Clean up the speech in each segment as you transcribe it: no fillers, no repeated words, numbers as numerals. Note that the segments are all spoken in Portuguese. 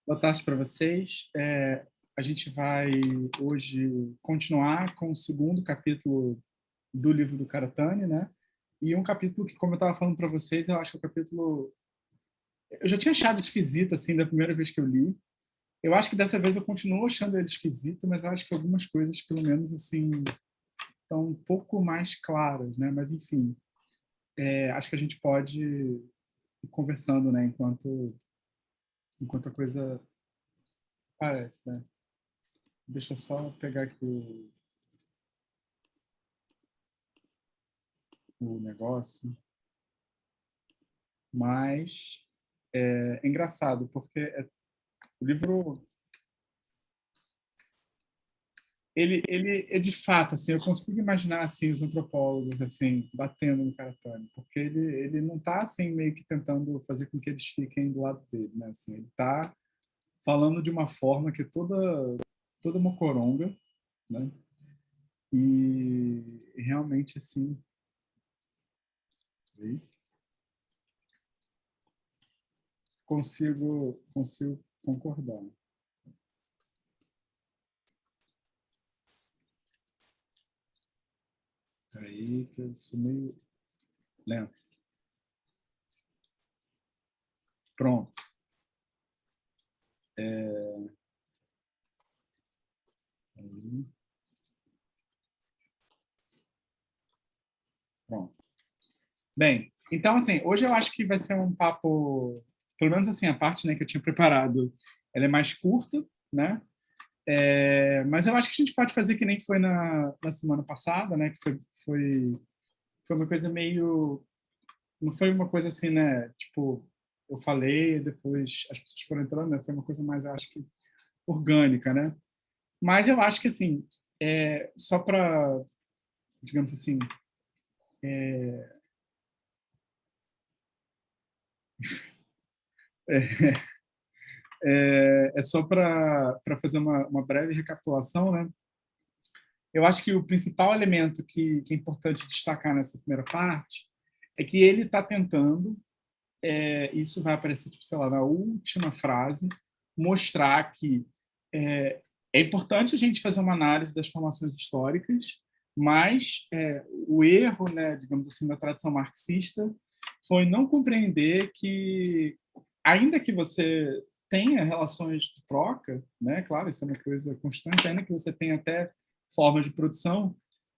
Boa tarde para vocês. A gente vai hoje continuar com o segundo capítulo do livro do Karatani, né? E um capítulo que, como eu estava falando para vocês, eu acho que o capítulo... Eu já tinha achado esquisito, assim, da primeira vez que eu li. Eu acho que dessa vez eu continuo achando ele esquisito, mas eu acho que algumas coisas, pelo menos, assim, estão um pouco mais claras, né? Mas, enfim, acho que a gente pode ir conversando, né? Enquanto a coisa parece, né? Deixa eu só pegar aqui o negócio. Mas é engraçado, porque o livro... Ele é de fato, assim, eu consigo imaginar assim os antropólogos assim batendo no Karatani, porque ele não está assim meio que tentando fazer com que eles fiquem do lado dele, né? Assim, ele está falando de uma forma que é toda mocoronga, né? E realmente assim, consigo concordar. Aí que eu sou meio lento. Pronto. Aí. Pronto. Bem, então, assim, hoje eu acho que vai ser um papo, pelo menos assim, a parte, né, que eu tinha preparado, ela é mais curta, né? Mas eu acho que a gente pode fazer que nem foi na semana passada, né? Que foi uma coisa meio... Não foi uma coisa assim, né? Tipo, eu falei, depois as pessoas foram entrando, né? Foi uma coisa mais, acho que, orgânica, né? Mas eu acho que, assim, só para, digamos assim, só para fazer uma breve recapitulação, né? Eu acho que o principal elemento que é importante destacar nessa primeira parte é que ele está tentando, isso vai aparecer, tipo, sei lá, na última frase, mostrar que é importante a gente fazer uma análise das formações históricas, mas o erro, né, digamos assim, da tradição marxista foi não compreender que, ainda que você tenha relações de troca, né, claro, isso é uma coisa constante, ainda que você tenha até formas de produção,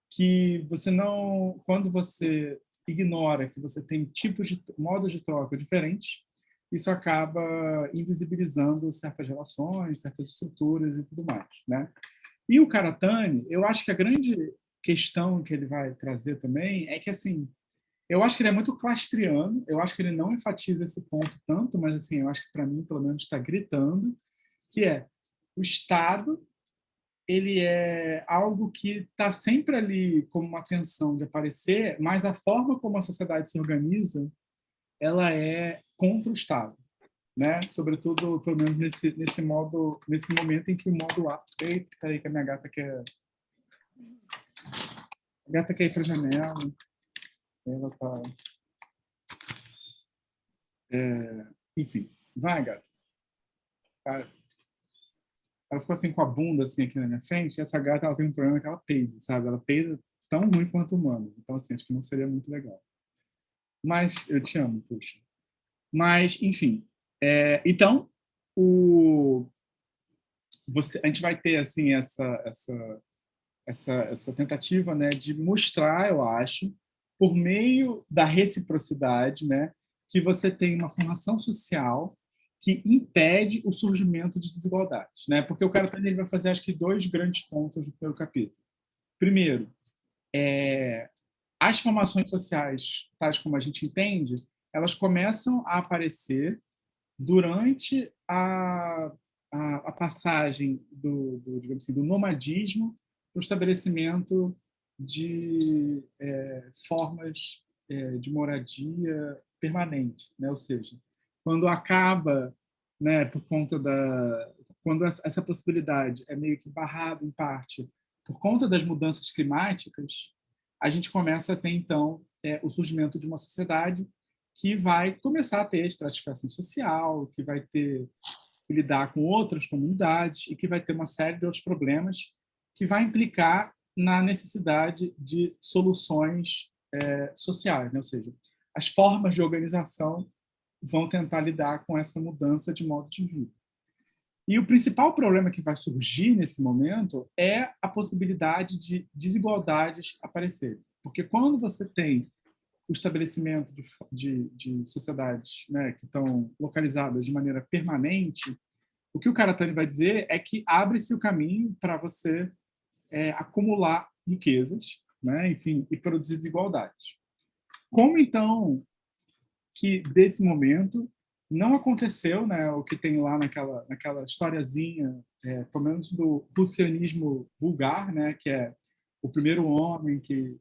que você não, quando você ignora que você tem tipos de modos de troca diferentes, isso acaba invisibilizando certas relações, certas estruturas e tudo mais, né? E o Karatani, eu acho que a grande questão que ele vai trazer também é que, assim, eu acho que ele é muito clastriano, eu acho que ele não enfatiza esse ponto tanto, mas, assim, eu acho que, para mim, pelo menos, está gritando, que é o Estado, ele é algo que está sempre ali como uma tensão de aparecer, mas a forma como a sociedade se organiza, ela é contra o Estado, né? Sobretudo, pelo menos nesse modo, nesse momento em que o modo A... Eita, peraí que a minha gata quer... A gata quer ir para a janela. Ela tá... Enfim, vai, gata. Ela ficou assim com a bunda assim aqui na minha frente, e essa gata ela tem um problema que ela peida, sabe? Ela peida tão ruim quanto humanos. Então, assim, acho que não seria muito legal. Mas eu te amo, puxa. Mas, enfim. Então, a gente vai ter assim essa tentativa, né, de mostrar, eu acho, por meio da reciprocidade, né, que você tem uma formação social que impede o surgimento de desigualdades, né? Porque o Karatani ele vai fazer, acho que, dois grandes pontos do primeiro capítulo. Primeiro, as formações sociais, tais como a gente entende, elas começam a aparecer durante a passagem digamos assim, do nomadismo para o estabelecimento de formas de moradia permanente, né? Ou seja, quando acaba, né, por conta quando essa possibilidade é meio que barrada em parte por conta das mudanças climáticas, a gente começa a ter então o surgimento de uma sociedade que vai começar a ter estratificação social, que vai ter lidar com outras comunidades e que vai ter uma série de outros problemas que vai implicar na necessidade de soluções sociais, né? Ou seja, as formas de organização vão tentar lidar com essa mudança de modo de vida. E o principal problema que vai surgir nesse momento é a possibilidade de desigualdades aparecerem. Porque quando você tem o estabelecimento de sociedades, né, que estão localizadas de maneira permanente, o que o Karatani vai dizer é que abre-se o caminho para você acumular riquezas, né, enfim, e produzir desigualdades. Como, então, que desse momento não aconteceu, né, o que tem lá naquela historiazinha, pelo menos do russianismo vulgar, né, que é o primeiro homem que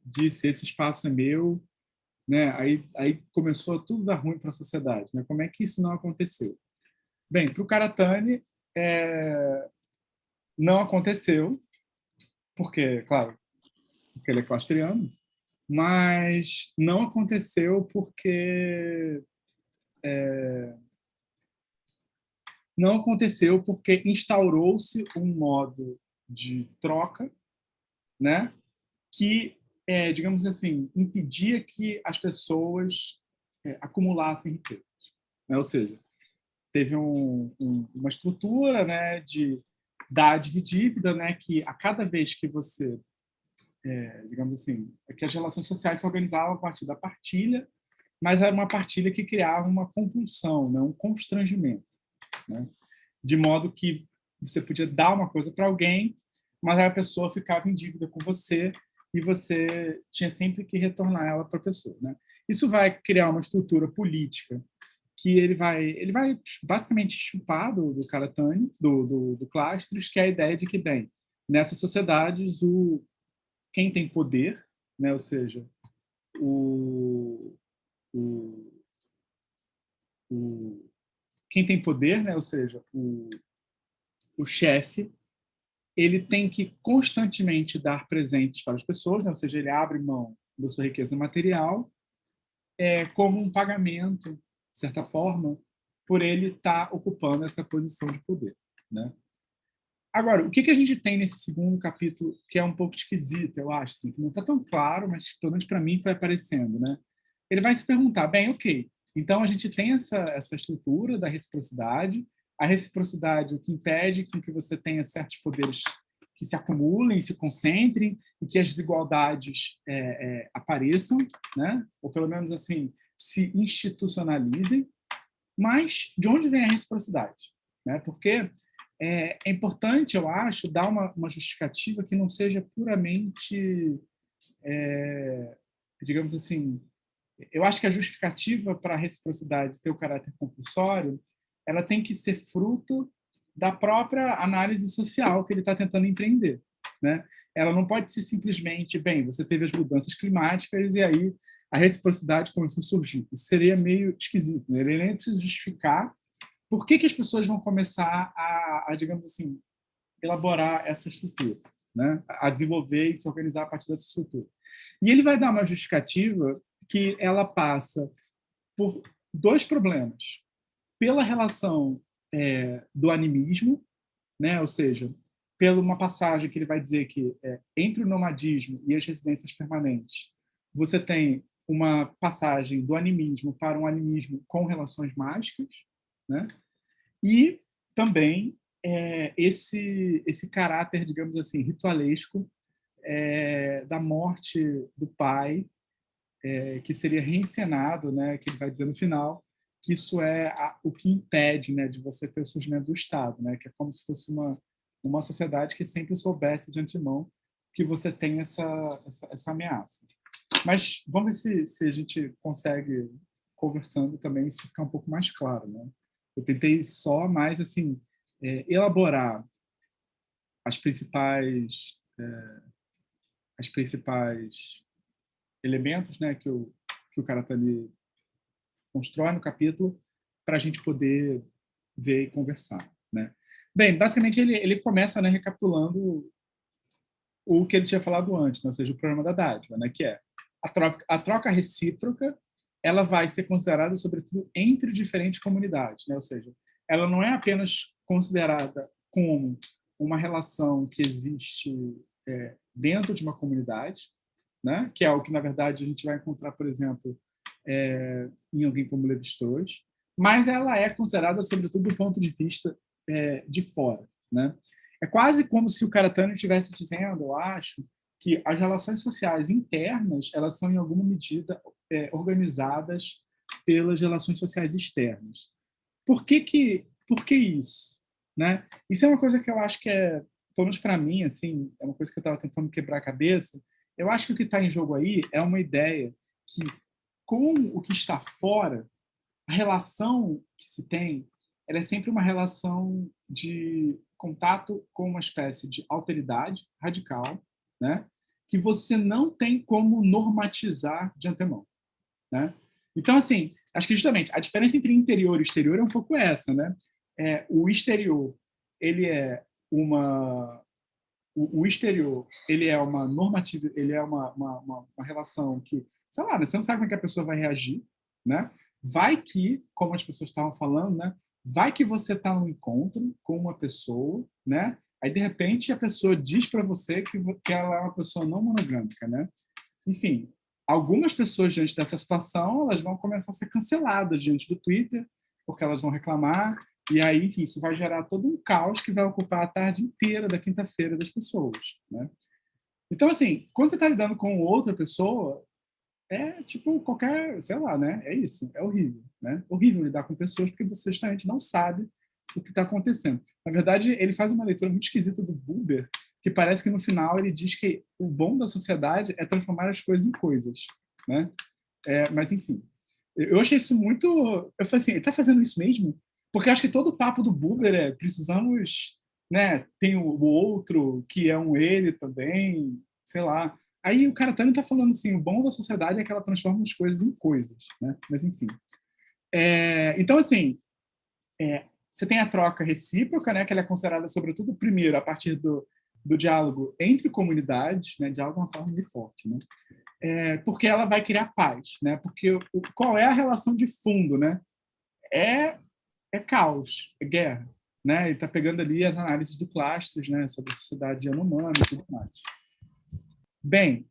disse esse espaço é meu, né, aí começou tudo a dar ruim para a sociedade, né? Como é que isso não aconteceu? Bem, para o Karatani não aconteceu, porque, claro, porque ele é clastriano, mas não aconteceu porque instaurou-se um modo de troca, né, que, digamos assim, impedia que as pessoas acumulassem riqueza, né? Ou seja, teve uma estrutura, né, de dádiva e dívida, né, que a cada vez que você, digamos assim, que as relações sociais se organizavam a partir da partilha, mas era uma partilha que criava uma compulsão, né, um constrangimento, né? De modo que você podia dar uma coisa para alguém, mas a pessoa ficava em dívida com você e você tinha sempre que retornar ela para a pessoa, né? Isso vai criar uma estrutura política que ele vai basicamente chupar do Karatani, do Clastres, que é a ideia de que, bem, nessas sociedades, quem tem poder, né, ou seja, o, quem tem poder, né, ou seja, o chefe, ele tem que constantemente dar presentes para as pessoas, né, ou seja, ele abre mão da sua riqueza material como um pagamento, de certa forma, por ele estar ocupando essa posição de poder, né? Agora, o que a gente tem nesse segundo capítulo que é um pouco esquisito, eu acho, assim, que não está tão claro, mas pelo menos para mim foi aparecendo, né? Ele vai se perguntar, bem, ok, então a gente tem essa estrutura da reciprocidade, a reciprocidade o que impede com que você tenha certos poderes que se acumulem, se concentrem e que as desigualdades apareçam, né? Ou pelo menos assim se institucionalizem. Mas de onde vem a reciprocidade? Né? Porque é importante, eu acho, dar uma justificativa que não seja puramente, digamos assim, eu acho que a justificativa para a reciprocidade ter o caráter compulsório, ela tem que ser fruto da própria análise social que ele está tentando empreender, né? Ela não pode ser simplesmente, bem, você teve as mudanças climáticas e aí a reciprocidade começou a surgir. Isso seria meio esquisito, né? Ele nem precisa justificar por que as pessoas vão começar digamos assim, elaborar essa estrutura, né? A desenvolver e se organizar a partir dessa estrutura. E ele vai dar uma justificativa que ela passa por dois problemas. Pela relação do animismo, né? Ou seja, pela uma passagem que ele vai dizer que entre o nomadismo e as residências permanentes, você tem uma passagem do animismo para um animismo com relações mágicas, né? E também esse caráter, digamos assim, ritualesco da morte do pai, que seria reencenado, né, que ele vai dizer no final, que isso é o que impede, né, de você ter o surgimento do Estado, né, que é como se fosse uma sociedade que sempre soubesse de antemão que você tem essa ameaça. Mas vamos ver se a gente consegue, conversando também, isso ficar um pouco mais claro, né? Eu tentei só mais assim elaborar as principais elementos, né, que o Karatani constrói no capítulo para a gente poder ver e conversar, né? Bem, basicamente ele começa, né, recapitulando o que ele tinha falado antes, né? Ou seja, o problema da dádiva, né, que é a troca recíproca, ela vai ser considerada sobretudo entre diferentes comunidades, né? Ou seja, ela não é apenas considerada como uma relação que existe dentro de uma comunidade, né? Que é o que, na verdade, a gente vai encontrar, por exemplo, em alguém como Levi-Strauss, mas ela é considerada, sobretudo, do ponto de vista de fora, né? É quase como se o Karatani estivesse dizendo, eu acho, que as relações sociais internas elas são, em alguma medida, organizadas pelas relações sociais externas. Por que isso? Né? Isso é uma coisa que eu acho que pelo menos para mim, assim, é uma coisa que eu estava tentando quebrar a cabeça. Eu acho que o que está em jogo aí é uma ideia que, com o que está fora, a relação que se tem, ela é sempre uma relação de contato com uma espécie de alteridade radical, né? Que você não tem como normatizar de antemão, né? Então, assim, acho que justamente a diferença entre interior e exterior é um pouco essa, né? O exterior, ele é uma o exterior, ele é uma normativa, ele é uma relação que, sei lá, né, você não sabe como é que a pessoa vai reagir, né? Vai que, como as pessoas estavam falando, né? Vai que você está num encontro com uma pessoa, né? Aí, de repente, a pessoa diz para você que ela é uma pessoa não monogâmica, né? Enfim, algumas pessoas, diante dessa situação, elas vão começar a ser canceladas diante do Twitter, porque elas vão reclamar, e aí, enfim, isso vai gerar todo um caos que vai ocupar a tarde inteira da quinta-feira das pessoas, né? Então, assim, quando você está lidando com outra pessoa, é tipo qualquer, sei lá, né? É isso, é horrível, né? Horrível lidar com pessoas porque você justamente não sabe o que está acontecendo. Na verdade, ele faz uma leitura muito esquisita do Buber, que parece que no final ele diz que o bom da sociedade é transformar as coisas em coisas, né? Mas enfim, eu achei isso muito. Eu falei assim, ele está fazendo isso mesmo? Porque eu acho que todo o papo do Buber é precisamos, né? Tem o outro que é um ele também, sei lá. Aí o cara também está falando assim, o bom da sociedade é que ela transforma as coisas em coisas, né? Mas enfim. Então assim, você tem a troca recíproca, né? Que ela é considerada sobretudo primeiro a partir do diálogo entre comunidades, né? Diálogo é uma palavra muito forte, né? Porque ela vai criar paz, né? Porque qual é a relação de fundo, né? É caos, é guerra, né? Ele está pegando ali as análises do Clastres, né? Sobre a sociedade Yanomami e tudo mais. Bem,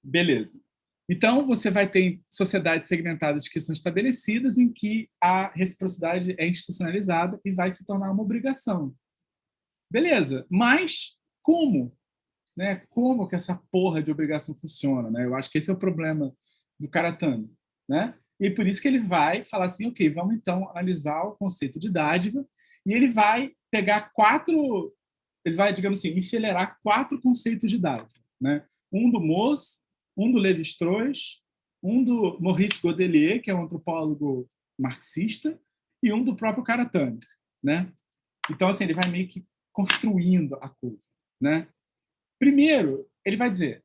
beleza. Então, você vai ter sociedades segmentadas que são estabelecidas em que a reciprocidade é institucionalizada e vai se tornar uma obrigação. Beleza, mas como? Né? Como que essa porra de obrigação funciona? Né? Eu acho que esse é o problema do Karatani. Né? E por isso que ele vai falar assim, ok, vamos então analisar o conceito de dádiva, e ele vai pegar ele vai, digamos assim, enfileirar 4 conceitos de dádiva. Né? Um do Mauss, um do Lévi-Strauss, um do Maurice Godelier, que é um antropólogo marxista, e um do próprio Karatani. Né? Então, assim, ele vai meio que construindo a coisa. Né? Primeiro, ele vai dizer,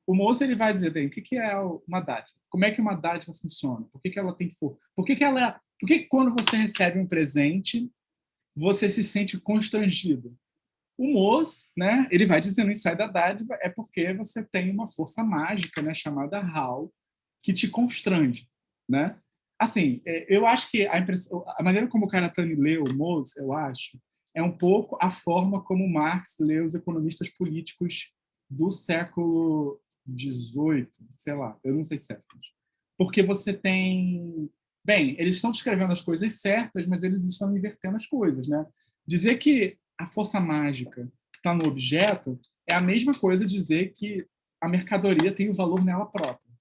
o moço ele vai dizer, bem, o que é uma dádiva? Como é que uma dádiva funciona? Por que ela tem força? Por que quando você recebe um presente, você se sente constrangido? O moço, né, ele vai dizendo isso sai da dádiva é porque você tem uma força mágica, né, chamada Hal, que te constrange, né? Assim, eu acho que a maneira como o Karatani leu o Mauss, eu acho, é um pouco a forma como Marx lê os economistas políticos do século XVIII, sei lá, eu não sei séculos. Porque você tem... Bem, eles estão descrevendo as coisas certas, mas eles estão invertendo as coisas, né? Dizer que a força mágica está no objeto é a mesma coisa dizer que a mercadoria tem o valor nela própria.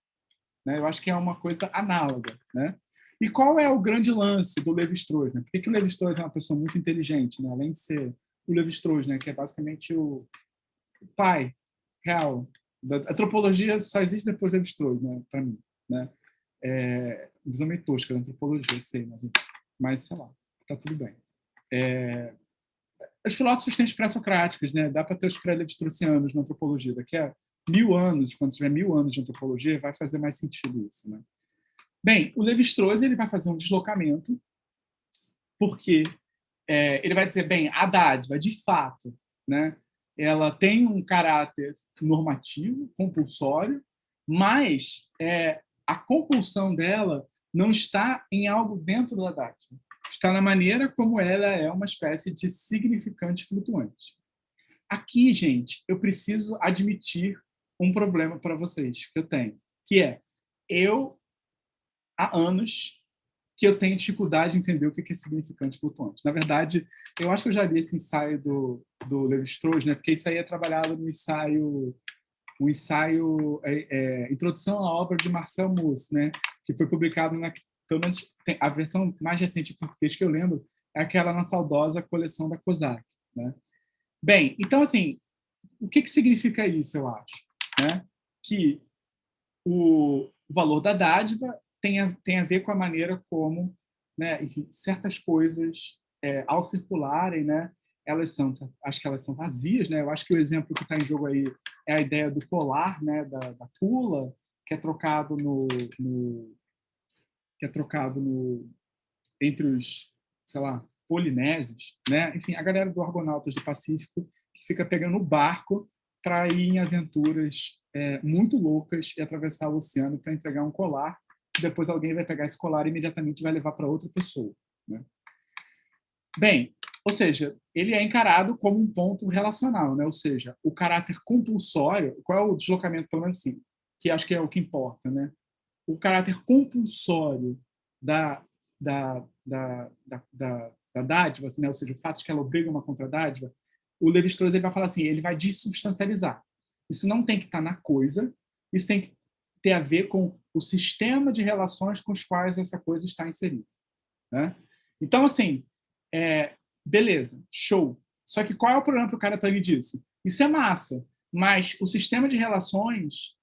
Né? Eu acho que é uma coisa análoga. Né? E qual é o grande lance do Lévi-Strauss? Né? Por que o Lévi-Strauss é uma pessoa muito inteligente, né? Além de ser o Lévi-Strauss, né? Que é basicamente o pai real. A antropologia só existe depois do Lévi-Strauss, né? Para mim. Né? Visão meio tosca da antropologia, eu sei, mas sei lá, tá tudo bem. Os filósofos têm os pré-socráticos, né? Dá para ter os pré-levi-straussianos na antropologia. Daqui a 1000 anos, quando tiver 1000 anos de antropologia, vai fazer mais sentido isso, né? Bem, o Levi-Strauss ele vai fazer um deslocamento, porque ele vai dizer, bem, a dádiva, de fato, né? Ela tem um caráter normativo, compulsório, mas a compulsão dela não está em algo dentro da dádiva. Está na maneira como ela é uma espécie de significante flutuante. Aqui, gente, eu preciso admitir um problema para vocês que eu tenho, que é, eu, há anos, que eu tenho dificuldade em entender o que é significante flutuante. Na verdade, eu acho que eu já li esse ensaio do Lévi-Strauss, né? Porque isso aí é trabalhado no ensaio, Introdução à Obra de Marcel Mauss, né? Que foi publicado, pelo menos a versão mais recente em português que eu lembro, é aquela na saudosa coleção da Kozak, né? Bem, então, assim, o que significa isso, eu acho? Né? Que o valor da dádiva tem a ver com a maneira como, né, enfim, certas coisas, ao circularem, né, acho que elas são vazias, né? Eu acho que o exemplo que está em jogo aí é a ideia do colar, né, da pula, que é trocado que é trocado entre os, sei lá, polinésios, né? Enfim, a galera do Argonautas do Pacífico que fica pegando o barco para ir em aventuras muito loucas e atravessar o oceano para entregar um colar. Depois alguém vai pegar esse colar e imediatamente vai levar para outra pessoa, né? Bem, ou seja, ele é encarado como um ponto relacional, né? Ou seja, o caráter compulsório, qual é o deslocamento, pelo menos assim, que acho que é o que importa, né? O caráter compulsório da, da dádiva, né? Ou seja, o fato de que ela obriga uma contradádiva, o Levi-Strauss vai falar assim, ele vai dessubstancializar. Isso não tem que estar na coisa, isso tem que ter a ver com o sistema de relações com os quais essa coisa está inserida, né? Então, assim, beleza, show. Só que qual é o problema para o cara estar disso? Isso é massa, mas o sistema de relações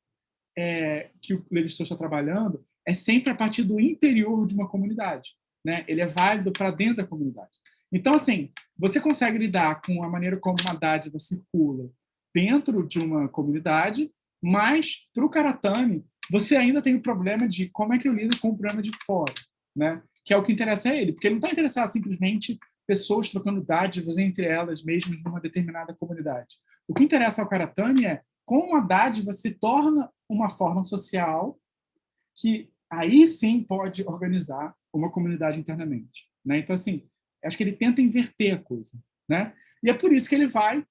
que o Levi-Strauss está trabalhando é sempre a partir do interior de uma comunidade, né? Ele é válido para dentro da comunidade. Então, assim, você consegue lidar com a maneira como uma dádiva circula dentro de uma comunidade, mas para o Karatani, você ainda tem o problema de como é que eu lido com o problema de fora, né? Que é o que interessa a ele, porque ele não está interessado simplesmente pessoas trocando dádivas entre elas mesmas numa determinada comunidade. O que interessa ao Karatani é como a dádiva se torna uma forma social que aí sim pode organizar uma comunidade internamente, né? Então, assim, acho que ele tenta inverter a coisa, né? E é por isso que ele vai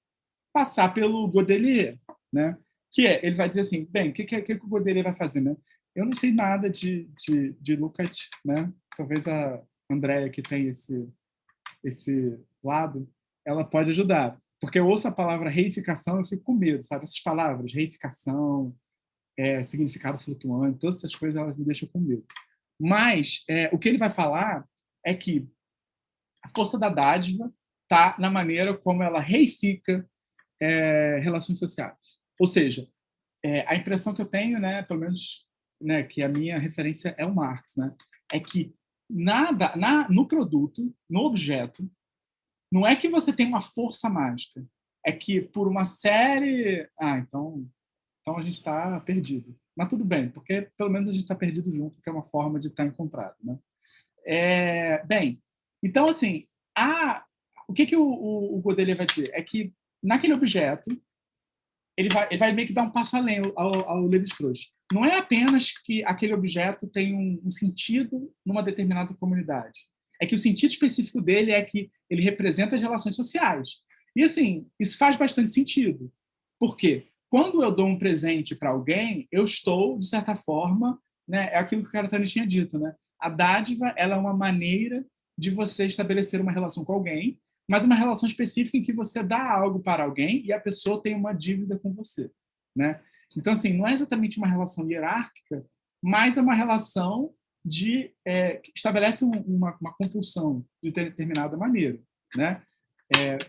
passar pelo Godelier, né? Ele vai dizer assim, bem, o que o Godelier vai fazer, né? Eu não sei nada de Lukács, né? Talvez a Andrea, que tem esse lado, ela pode ajudar. Porque eu ouço a palavra reificação e eu fico com medo, sabe? Essas palavras, reificação, significado flutuante, todas essas coisas elas me deixam com medo. Mas o que ele vai falar é que a força da dádiva está na maneira como ela reifica relações sociais. Ou seja, a impressão que eu tenho, né, pelo menos, né, que a minha referência é o Marx, né, é que no produto, no objeto, não é que você tem uma força mágica, é que por uma série... então a gente está perdido. Mas tudo bem, porque pelo menos a gente está perdido junto, que é uma forma de estar encontrado, né? Bem, então, assim, o que o Godelier vai dizer? É que naquele objeto, ele vai meio que dar um passo além ao Lévi-Strauss. Não é apenas que aquele objeto tem um sentido numa determinada comunidade. É que o sentido específico dele é que ele representa as relações sociais. E, assim, isso faz bastante sentido. Por quê? Quando eu dou um presente para alguém, eu estou, de certa forma, né, é aquilo que o Karatani tinha dito, né? A dádiva ela é uma maneira de você estabelecer uma relação com alguém, mas uma relação específica em que você dá algo para alguém e a pessoa tem uma dívida com você, né? Então, assim, não é exatamente uma relação hierárquica, mas é uma relação que estabelece uma compulsão de determinada maneira, né?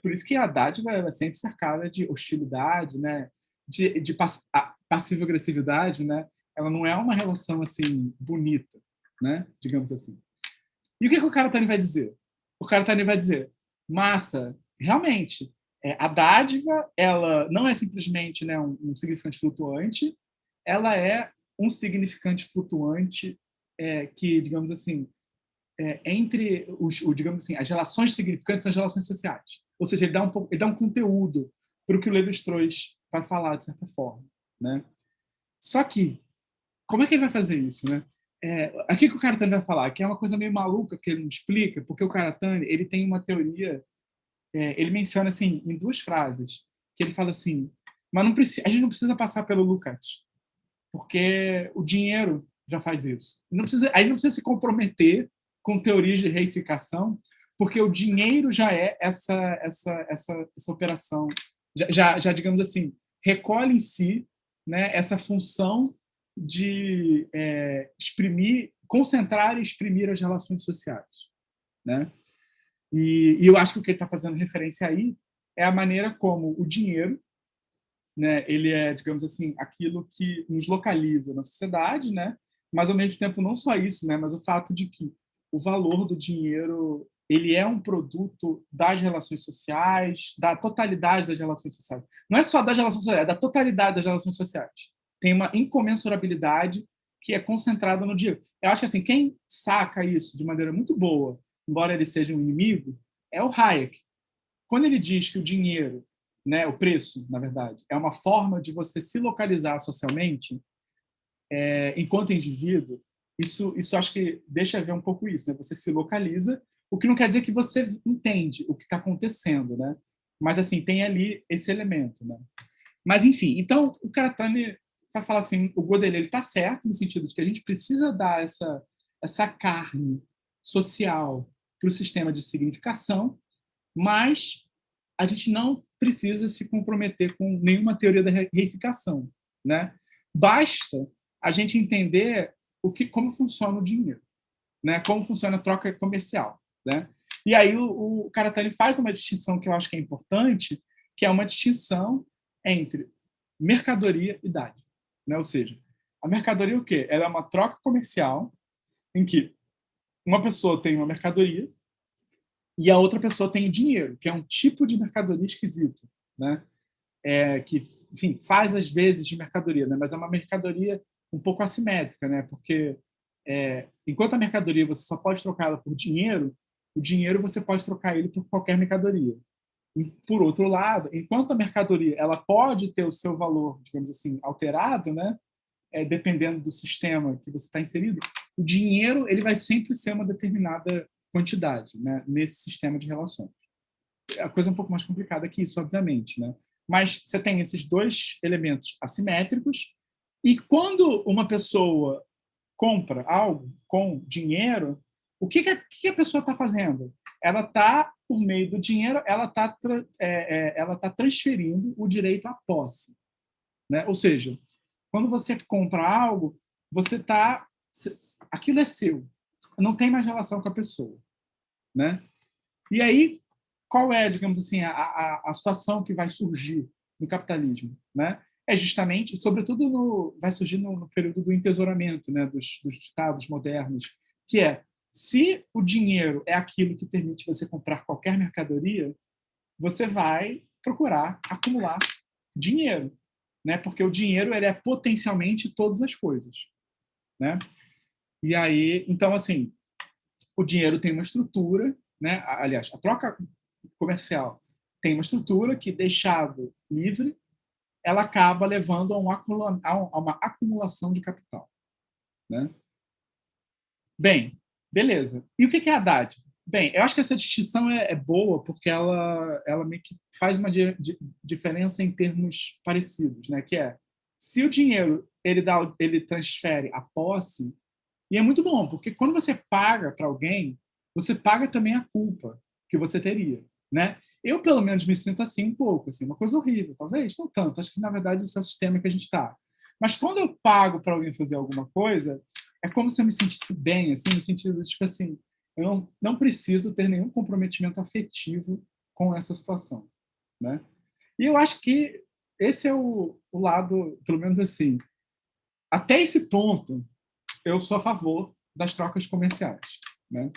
Por isso que a dádiva é sempre cercada de hostilidade, né? De passivo-agressividade, né? Ela não é uma relação assim bonita, né? Digamos assim. E o que o Karatani vai dizer? O Karatani vai dizer, massa, realmente, a dádiva ela não é simplesmente, né, um significante flutuante, ela é um significante flutuante que, digamos assim, entre digamos assim, as relações significantes são as relações sociais. Ou seja, ele dá um conteúdo para o que o Lévi-Strauss vai falar, de certa forma, né? Só que, como é que ele vai fazer isso, né? Aqui que o Karatani vai falar, que é uma coisa meio maluca que ele não explica, porque o Karatani ele tem uma teoria, ele menciona assim em 2 frases, que ele fala assim, mas não precisa, a gente não precisa passar pelo Lukács, porque o dinheiro já faz isso. Não precisa, aí não precisa se comprometer com teorias de reificação, porque o dinheiro já é essa operação, já digamos assim, recolhe em si, né, essa função de exprimir, concentrar e exprimir as relações sociais, né? E eu acho que o que ele está fazendo referência aí é a maneira como o dinheiro, né, ele é, digamos assim, aquilo que nos localiza na sociedade, né? Mas ao mesmo tempo não só isso, né? Mas o fato de que o valor do dinheiro ele é um produto das relações sociais, da totalidade das relações sociais. Não é só das relações sociais, é da totalidade das relações sociais. Tem uma incomensurabilidade que é concentrada no dinheiro. Eu acho que assim, quem saca isso de maneira muito boa, embora ele seja um inimigo, é o Hayek. Quando ele diz que o dinheiro, né, o preço, na verdade, é uma forma de você se localizar socialmente, enquanto indivíduo, isso acho que deixa ver um pouco isso, né? Você se localiza, o que não quer dizer que você entende o que está acontecendo, né? Mas assim tem ali esse elemento, né? Mas enfim, então o Karatani vai falar assim, o Godel ele está certo no sentido de que a gente precisa dar essa carne social para o sistema de significação, mas a gente não precisa se comprometer com nenhuma teoria da reificação, né? Basta a gente entender como funciona o dinheiro, né? Como funciona a troca comercial, né? E aí o Karatani faz uma distinção que eu acho que é importante, que é uma distinção entre mercadoria e idade, né? Ou seja, a mercadoria o quê? Ela é uma troca comercial em que uma pessoa tem uma mercadoria e a outra pessoa tem o dinheiro, que é um tipo de mercadoria esquisita, né? Que, enfim, faz às vezes de mercadoria, né? Mas é uma mercadoria um pouco assimétrica, né? Porque enquanto a mercadoria você só pode trocá-la por dinheiro, o dinheiro você pode trocar ele por qualquer mercadoria. E, por outro lado, enquanto a mercadoria ela pode ter o seu valor, digamos assim, alterado, né? Dependendo do sistema que você está inserido, o dinheiro ele vai sempre ser uma determinada quantidade, né? Nesse sistema de relações. A coisa é um pouco mais complicada que isso, obviamente, né? Mas você tem esses 2 elementos assimétricos e quando uma pessoa compra algo com dinheiro, o que a pessoa está fazendo? Ela está, por meio do dinheiro, ela está transferindo o direito à posse, né? Ou seja, quando você compra algo, você está, aquilo é seu, não tem mais relação com a pessoa, né? E aí qual é, digamos assim, a situação que vai surgir no capitalismo, né? É justamente, sobretudo, vai surgir no período do entesouramento, né, dos estados modernos, que é, se o dinheiro é aquilo que permite você comprar qualquer mercadoria, você vai procurar acumular dinheiro, né? Porque o dinheiro ele é potencialmente todas as coisas, né? E aí, então, assim, o dinheiro tem uma estrutura, né? Aliás, a troca comercial tem uma estrutura que, deixado livre, ela acaba levando a uma acumulação de capital, né? Bem, beleza. E o que é a dádiva? Bem, eu acho que essa distinção é boa porque ela meio que faz uma diferença em termos parecidos, né? Que é, se o dinheiro ele transfere a posse, e é muito bom, porque quando você paga para alguém, você paga também a culpa que você teria, né? Eu, pelo menos, me sinto assim um pouco, assim, uma coisa horrível, talvez, não tanto. Acho que, na verdade, esse é o sistema que a gente está. Mas quando eu pago para alguém fazer alguma coisa, é como se eu me sentisse bem, assim, no sentido de, tipo assim, eu não preciso ter nenhum comprometimento afetivo com essa situação, né? E eu acho que esse é o lado, pelo menos assim, até esse ponto, eu sou a favor das trocas comerciais, né?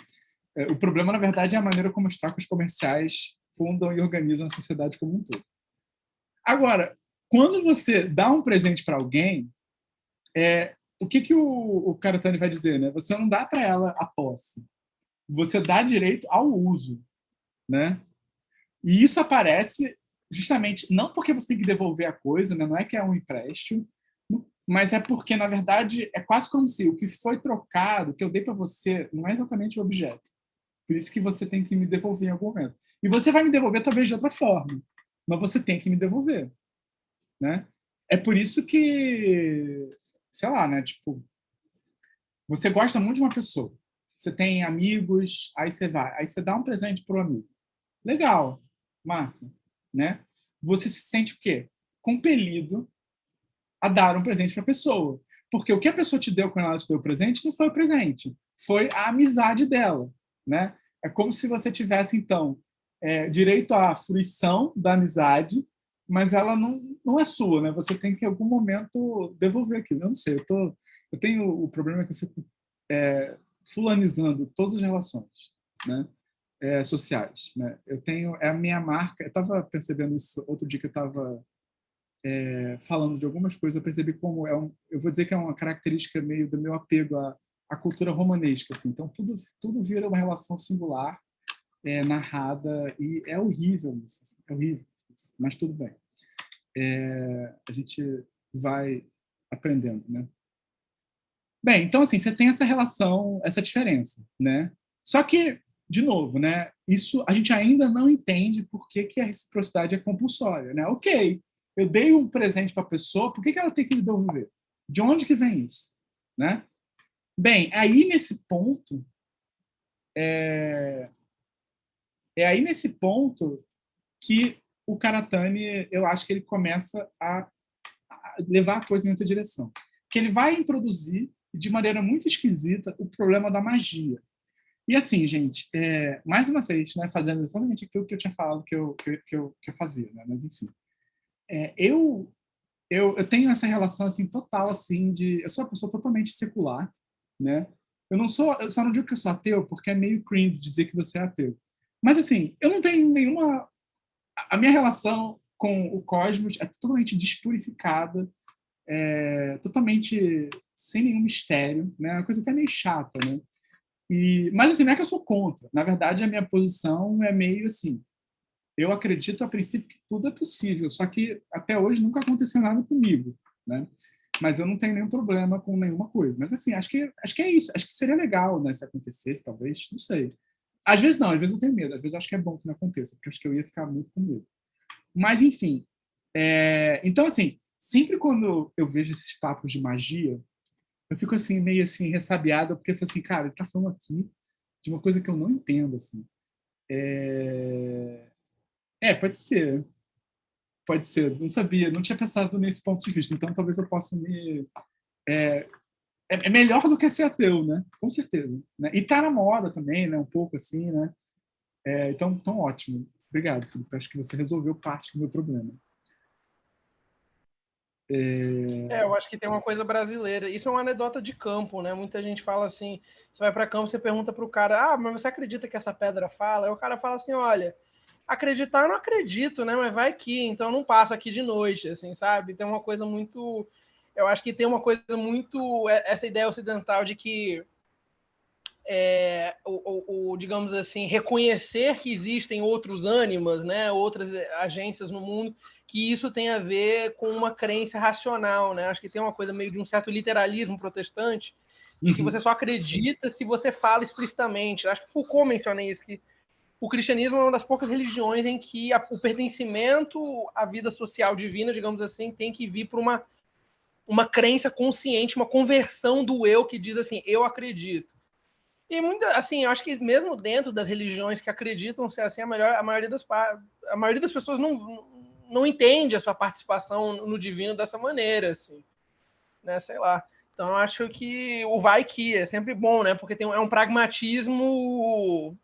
O problema, na verdade, é a maneira como as trocas comerciais fundam e organizam a sociedade como um todo. Agora, quando você dá um presente para alguém, o que o Karatani vai dizer, né? Você não dá para ela a posse, você dá direito ao uso, né? E isso aparece justamente não porque você tem que devolver a coisa, né? Não é que é um empréstimo, Mas é porque, na verdade, é quase como se o que foi trocado, o que eu dei para você, não é exatamente o objeto. Por isso que você tem que me devolver em algum momento. E você vai me devolver talvez de outra forma, mas você tem que me devolver, né? É por isso que, sei lá, né? Tipo, você gosta muito de uma pessoa, você tem amigos, aí você dá um presente pro amigo. Legal, massa, né? Você se sente o quê? Compelido a dar um presente para a pessoa. Porque o que a pessoa te deu quando ela te deu o presente não foi o presente, foi a amizade dela, né? É como se você tivesse, então, direito à fruição da amizade, mas ela não é sua, né? Você tem que, em algum momento, devolver aquilo. Eu não sei, eu tenho o problema que eu fico fulanizando todas as relações, né? Sociais, né? Eu tenho, é a minha marca, eu estava percebendo isso outro dia que eu estava falando de algumas coisas, eu percebi como eu vou dizer que é uma característica meio do meu apego à cultura romanesca, assim. Então tudo vira uma relação singular, narrada, e é horrível isso, assim, é horrível isso, mas tudo bem. A gente vai aprendendo, né? Bem, então assim, você tem essa relação, essa diferença, né? Só que, de novo, né? Isso a gente ainda não entende por que, que a reciprocidade é compulsória, né? Ok, eu dei um presente para a pessoa, por que, que ela tem que me devolver? De onde que vem isso, né? Bem, aí nesse ponto aí nesse ponto que o Karatani, eu acho que ele começa a levar a coisa em outra direção, que ele vai introduzir de maneira muito esquisita o problema da magia. E assim, gente, mais uma vez, né, fazendo exatamente aquilo que eu tinha falado que eu fazia, né? Mas enfim, é, eu, eu tenho essa relação assim total assim de, eu sou uma pessoa totalmente secular, né? Eu só não digo que eu sou ateu porque é meio cringe dizer que você é ateu. Mas assim, eu não tenho nenhuma, a minha relação com o cosmos é totalmente despurificada, totalmente sem nenhum mistério, né? É uma coisa até meio chata, né? Mas assim, não é que eu sou contra. Na verdade, a minha posição é meio assim. Eu acredito a princípio que tudo é possível, só que até hoje nunca aconteceu nada comigo, né? Mas eu não tenho nenhum problema com nenhuma coisa. Mas assim, acho que é isso. Acho que seria legal, né, se acontecesse, talvez. Não sei. Às vezes não, às vezes eu tenho medo. Às vezes eu acho que é bom que não aconteça, porque eu acho que eu ia ficar muito com medo. Mas enfim. Então assim, sempre quando eu vejo esses papos de magia, eu fico assim meio assim ressabiado porque eu falo assim, cara, ele tá falando aqui de uma coisa que eu não entendo assim. Pode ser, pode ser. Não sabia, não tinha pensado nesse ponto de vista. Então talvez eu possa me é melhor do que ser ateu, né? Com certeza. Né? E tá na moda também, né? Um pouco assim, né? Então ótimo. Obrigado, Felipe. Acho que você resolveu parte do meu problema. Eu acho que tem uma coisa brasileira. Isso é uma anedota de campo, né? Muita gente fala assim: você vai para campo, você pergunta para o cara, ah, mas você acredita que essa pedra fala? Aí o cara fala assim: olha, acreditar eu não acredito, né? Mas vai que, então não passo aqui de noite, assim, sabe? Tem uma coisa muito. Eu acho que tem uma coisa muito. Essa ideia ocidental de que digamos assim, reconhecer que existem outros ânimas, né, outras agências no mundo, que isso tem a ver com uma crença racional, né? Acho que tem uma coisa meio de um certo literalismo protestante, de que você Uhum. só acredita se você fala explicitamente. Acho que Foucault menciona isso, que o cristianismo é uma das poucas religiões em que o pertencimento à vida social divina, digamos assim, tem que vir por uma crença consciente, uma conversão do eu que diz assim, eu acredito. E muita, assim, eu acho que mesmo dentro das religiões que acreditam ser assim, a maioria das pessoas não entende a sua participação no divino dessa maneira, assim, né? Sei lá. Então eu acho que o vai que é sempre bom, né? Porque é um pragmatismo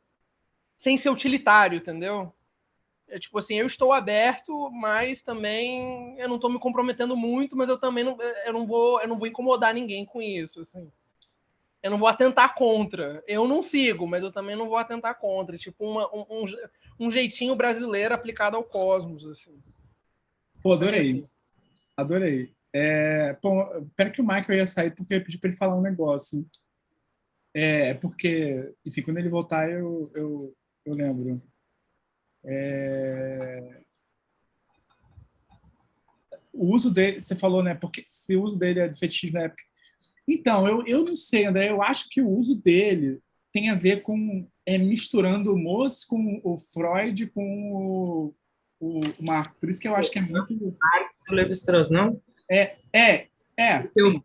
sem ser utilitário, entendeu? É tipo assim, eu estou aberto, mas também eu não estou me comprometendo muito, mas eu também eu não vou incomodar ninguém com isso, assim. Eu não vou atentar contra. Eu não sigo, mas eu também não vou atentar contra. Tipo, um jeitinho brasileiro aplicado ao cosmos, assim. Pô, Mas adorei. enfim. Adorei. Pera que o Michael ia sair porque eu ia pedir para ele falar um negócio. Porque, enfim, quando ele voltar, eu lembro. É, o uso dele, você falou, né? Porque se o uso dele é de fetichismo na época. Então, eu não sei, André, eu acho que o uso dele tem a ver com misturando o Moss com o Freud com o Marx. Por isso que eu acho que é muito. Marx e o Levi-Strauss, não? É, é, Eu sim.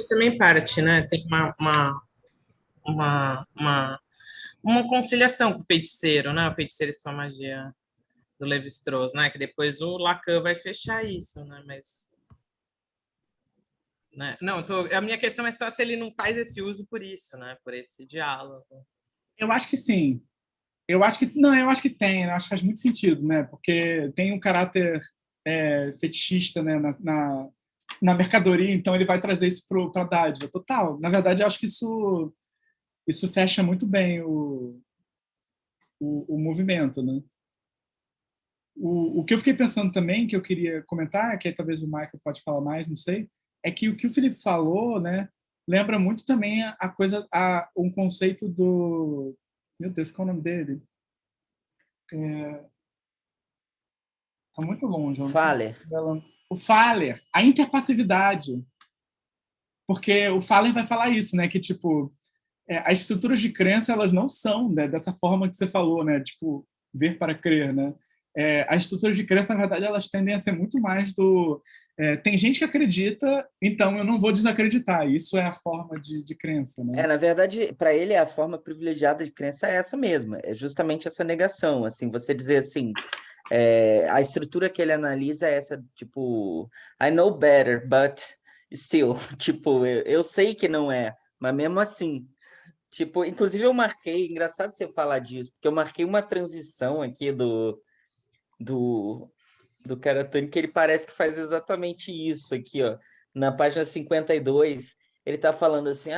também parte, né? Tem uma, uma, uma conciliação com o feiticeiro, né? O feiticeiro e sua magia do Levi-Strauss, né? Que depois o Lacan vai fechar isso, né? Mas né? Não, a minha questão é só se ele não faz esse uso por isso, né? Por esse diálogo. Eu acho que sim. Eu acho que não, eu acho que tem, eu acho que faz muito sentido, né? Porque tem um caráter fetichista, né, na mercadoria, então ele vai trazer isso para a dádiva. Total. Na verdade, eu acho que isso fecha muito bem o movimento, né? O que eu fiquei pensando também, que eu queria comentar, que aí talvez o Michael pode falar mais, não sei, é que o que o Felipe falou, né, lembra muito também a coisa, um conceito do... Meu Deus, qual é o nome dele? Está muito longe. Faller. O Faller, a interpassividade. Porque o Faller vai falar isso, né? Que, tipo, as estruturas de crença, elas não são, né, dessa forma que você falou, né? Tipo, ver para crer, né? As estruturas de crença, na verdade, elas tendem a ser muito mais do... tem gente que acredita, então eu não vou desacreditar. Isso é a forma de crença, né? Na verdade, para ele, a forma privilegiada de crença é essa mesma, é justamente essa negação, assim, você dizer assim, a estrutura que ele analisa é essa, tipo, I know better, but still, tipo, eu sei que não é, mas mesmo assim, tipo, inclusive eu marquei, engraçado você falar disso, porque eu marquei uma transição aqui do, do Karatani, que ele parece que faz exatamente isso aqui, ó. Na página 52, ele está falando assim,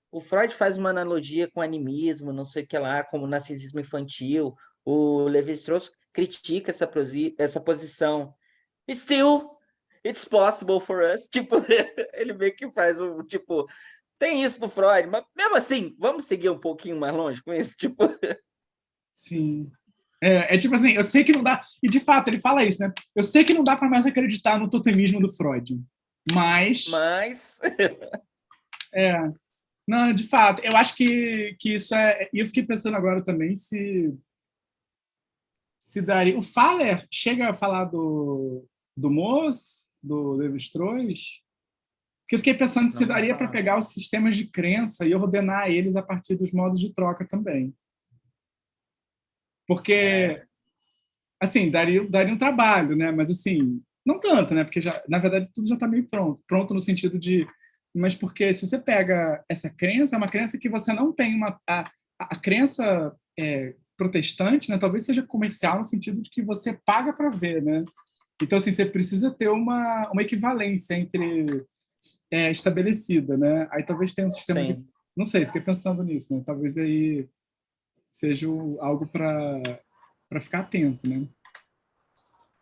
o Freud faz uma analogia com animismo, não sei o que lá, como narcisismo infantil, o Levi-Strauss critica essa posição. Still, it's possible for us. Tipo, ele meio que faz um, tipo, tem isso no Freud, mas mesmo assim, vamos seguir um pouquinho mais longe com isso, tipo... Sim. Tipo assim, eu sei que não dá... E, de fato, ele fala isso, né? Eu sei que não dá para mais acreditar no totemismo do Freud, mas... Não, de fato, eu acho que isso é... E eu fiquei pensando agora também se daria... O Faller chega a falar do Moss, do Levi-Strauss, porque eu fiquei pensando se daria para pegar os sistemas de crença e ordenar eles a partir dos modos de troca também. Porque, assim, daria um trabalho, né? Mas, assim, não tanto, né? Porque, na verdade, tudo já está meio pronto. Pronto no sentido de... Mas porque se você pega essa crença, é uma crença que você não tem uma... A crença protestante, né? Talvez seja comercial no sentido de que você paga para ver, né? Então, assim, você precisa ter uma equivalência entre estabelecida, né? Aí talvez tenha um sistema de... Não sei, fiquei pensando nisso, né? Talvez aí seja algo para ficar atento, né?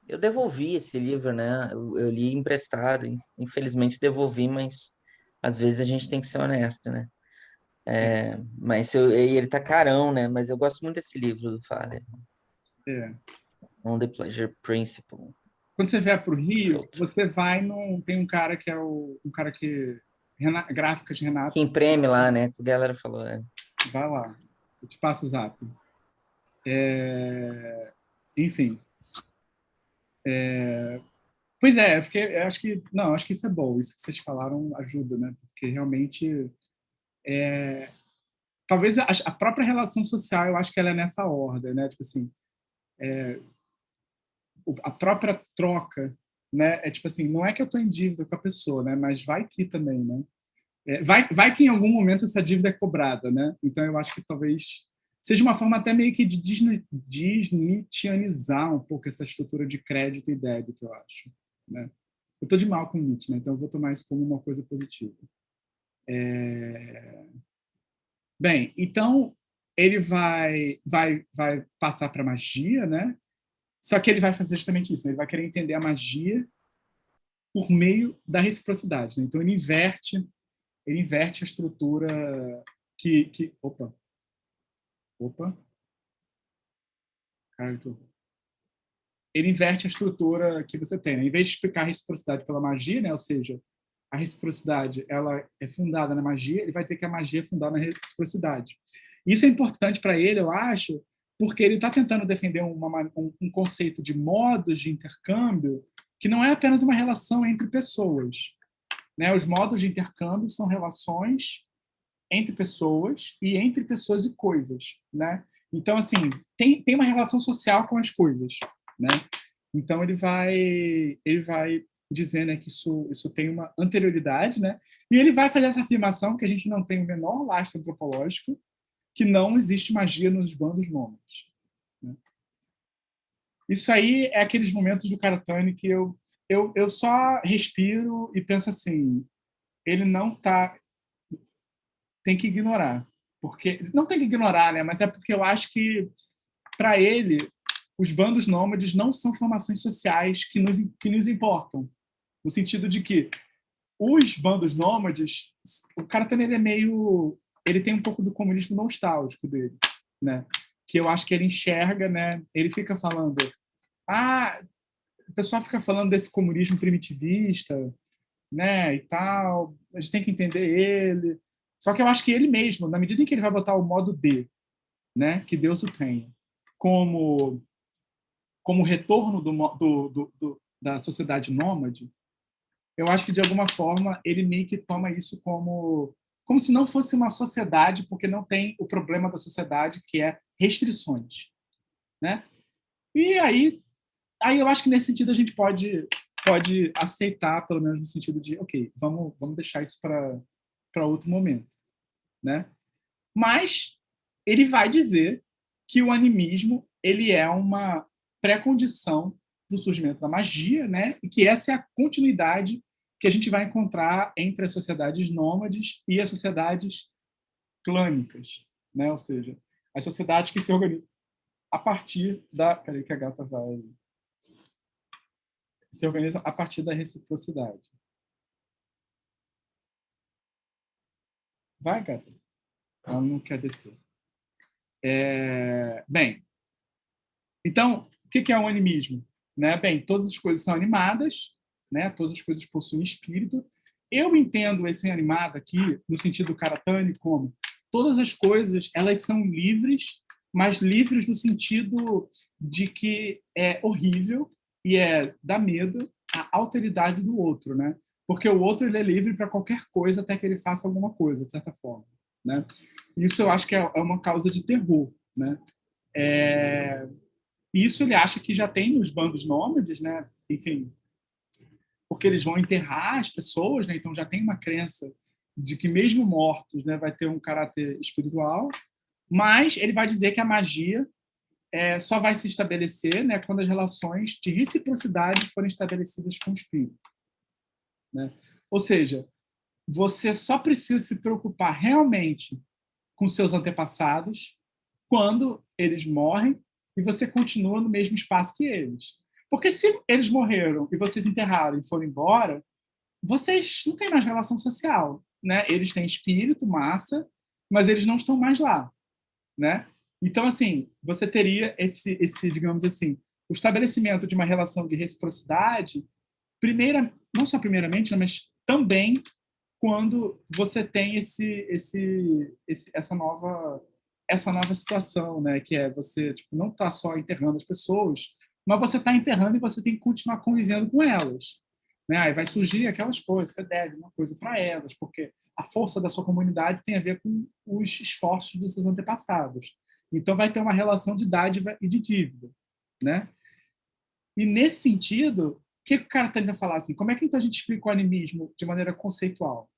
Eu devolvi esse livro, né? Eu li emprestado, infelizmente devolvi, mas às vezes a gente tem que ser honesto, né? Mas ele tá carão, né? Mas eu gosto muito desse livro do Faller. On the Pleasure Principle. Quando você vier para o Rio, você vai tem um cara que é um cara que gráficas Renato. Que imprime lá, né? A galera falou, né? Vai lá, eu te passo o zap. Enfim. Pois eu acho que isso é bom, isso que vocês falaram ajuda, né? Porque realmente talvez a própria relação social, eu acho que ela é nessa ordem, né? Tipo assim, a própria troca, né? É tipo assim, não é que eu estou em dívida com a pessoa, né? Mas vai que também, né? Vai que em algum momento essa dívida é cobrada, né? Então eu acho que talvez seja uma forma até meio que de desnitianizar um pouco essa estrutura de crédito e débito, eu acho, né? Eu estou de mal com Nietzsche, né? Então eu vou tomar isso como uma coisa positiva. Bem, então ele vai passar para magia, né? Só que ele vai fazer justamente isso, né? Ele vai querer entender a magia por meio da reciprocidade, né? Então ele inverte a estrutura que opa, caralho, ele inverte a estrutura que você tem, né? Em vez de explicar a reciprocidade pela magia, né? Ou seja, a reciprocidade ela é fundada na magia, ele vai dizer que a magia é fundada na reciprocidade. Isso é importante para ele, eu acho, porque ele está tentando defender um conceito de modos de intercâmbio que não é apenas uma relação entre pessoas, né? Os modos de intercâmbio são relações entre pessoas e coisas, né? Então, assim, tem uma relação social com as coisas, né? Então, ele vai dizer, né, que isso tem uma anterioridade, né? E ele vai fazer essa afirmação que a gente não tem o menor lastro antropológico, que não existe magia nos bandos nômades, né? Isso aí é aqueles momentos do Karatani que eu só respiro e penso assim, ele não tá... Tem que ignorar. Porque não tem que ignorar, né? Mas é porque eu acho que, para ele, os bandos nômades não são formações sociais que nos importam. No sentido de que os bandos nômades, o Karatani ele tem um pouco do comunismo nostálgico dele, né? Que eu acho que ele enxerga, né? Ele fica falando, o pessoal fica falando desse comunismo primitivista, né? E tal, a gente tem que entender ele. Só que eu acho que ele mesmo, na medida em que ele vai botar o modo D, né? Que Deus o tenha, como retorno da sociedade nômade, eu acho que, de alguma forma, ele meio que toma isso como se não fosse uma sociedade, porque não tem o problema da sociedade, que é restrições, né? E aí eu acho que, nesse sentido, a gente pode aceitar, pelo menos no sentido de, ok, vamos deixar isso para outro momento, né? Mas ele vai dizer que o animismo ele é uma pré-condição do surgimento da magia, né? E que essa é a continuidade que a gente vai encontrar entre as sociedades nômades e as sociedades clânicas, né? Ou seja, as sociedades que se organizam a partir da... Peraí que a gata vai... Se organizam a partir da reciprocidade. Vai, gata. Ela não quer descer. Bem, então, o que é o animismo? Né? Bem, todas as coisas são animadas, né? Todas as coisas possuem espírito. Eu entendo esse animado aqui, no sentido Karatani, como todas as coisas elas são livres, mas livres no sentido de que é horrível e dá medo a alteridade do outro, né? Porque o outro ele é livre para qualquer coisa até que ele faça alguma coisa, de certa forma, né? Isso eu acho que é uma causa de terror, né? Isso ele acha que já tem nos bandos nômades, né? Enfim, porque eles vão enterrar as pessoas, né? Então já tem uma crença de que mesmo mortos, né, vai ter um caráter espiritual, mas ele vai dizer que a magia só vai se estabelecer, né, quando as relações de reciprocidade forem estabelecidas com o espírito, né? Ou seja, você só precisa se preocupar realmente com seus antepassados quando eles morrem e você continua no mesmo espaço que eles. Porque se eles morreram e vocês enterraram e foram embora, vocês não têm mais relação social, né? Eles têm espírito, massa, mas eles não estão mais lá, né? Então, assim, você teria esse, digamos assim, o estabelecimento de uma relação de reciprocidade, não só primeiramente, mas também quando você tem essa nova situação, né? Que é você não está só enterrando as pessoas, mas você está enterrando e você tem que continuar convivendo com elas, né? Aí vai surgir aquelas coisas, você deve uma coisa para elas, porque a força da sua comunidade tem a ver com os esforços dos seus antepassados. Então vai ter uma relação de dádiva e de dívida, né? E nesse sentido, o que o cara vai falar assim? Como é que então a gente explica o animismo de maneira conceitual?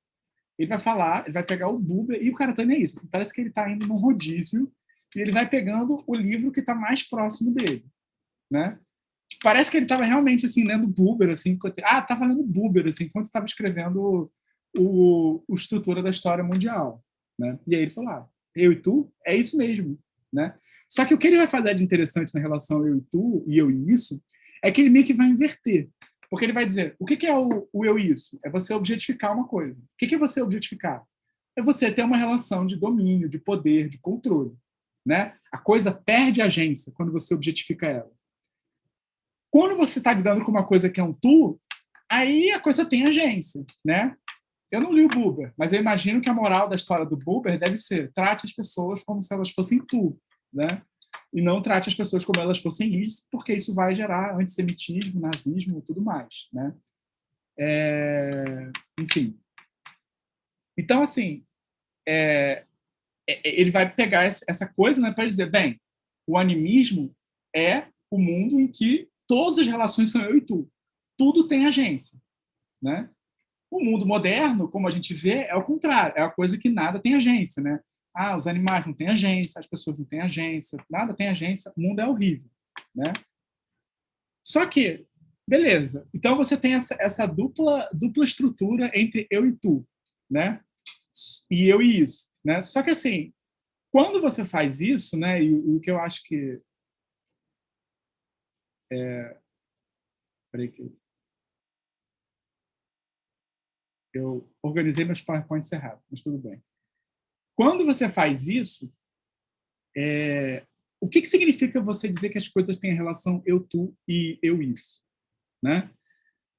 Ele vai falar, ele vai pegar o Buber, e o cara também é isso. Assim, parece que ele está indo num rodízio e ele vai pegando o livro que está mais próximo dele, né? Parece que ele estava realmente assim lendo Buber, assim, estava lendo Buber, assim, enquanto estava escrevendo o Estrutura da História Mundial, né? E aí ele falou: eu e tu, é isso mesmo, né? Só que o que ele vai fazer de interessante na relação eu e tu e eu e isso é que ele meio que vai inverter. Porque ele vai dizer, o que é o eu e isso? É você objetificar uma coisa. O que é você objetificar? É você ter uma relação de domínio, de poder, de controle, né? A coisa perde agência quando você objetifica ela. Quando você está lidando com uma coisa que é um tu, aí a coisa tem agência, né? Eu não li o Buber, mas eu imagino que a moral da história do Buber deve ser: trate as pessoas como se elas fossem tu, né? E não trate as pessoas como elas fossem isso, porque isso vai gerar antissemitismo, nazismo e tudo mais, né? Enfim. Então, assim, ele vai pegar essa coisa, né, para dizer, bem, o animismo é o mundo em que todas as relações são eu e tu. Tudo tem agência, né? O mundo moderno, como a gente vê, é o contrário. É a coisa que nada tem agência, né? Ah, os animais não têm agência, as pessoas não têm agência, nada tem agência, o mundo é horrível, né? Só que, beleza, então você tem essa dupla estrutura entre eu e tu, né? E eu e isso, né? Só que, assim, quando você faz isso, né, e o que eu acho que... Peraí que eu organizei meus PowerPoints errados, mas tudo bem. Quando você faz isso, o que significa você dizer que as coisas têm a relação eu, tu e eu, isso? Né?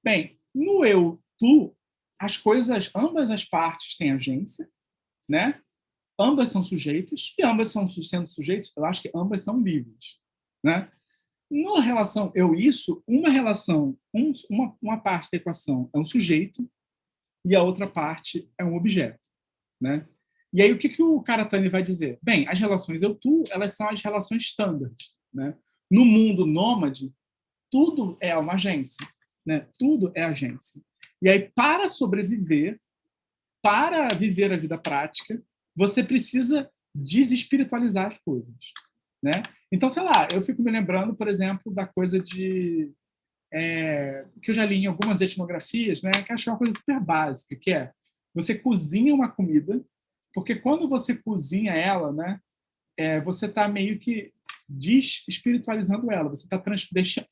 Bem, no eu, tu, as coisas, ambas as partes têm agência, né? Ambas são sujeitas, e ambas sendo sujeitos, eu acho que ambas são livres, né? Na relação eu, isso, uma parte da equação é um sujeito e a outra parte é um objeto, né? E aí o que o Karatani vai dizer? Bem, as relações eu-tu, elas são as relações standard, né? No mundo nômade, tudo é uma agência, né? Tudo é agência. E aí, para sobreviver, para viver a vida prática, você precisa desespiritualizar as coisas, né? Então, sei lá, eu fico me lembrando, por exemplo, da coisa de... que eu já li em algumas etnografias, né? Que acho que é uma coisa super básica, que é você cozinha uma comida, porque quando você cozinha ela, né? Você está meio que desespiritualizando ela, você está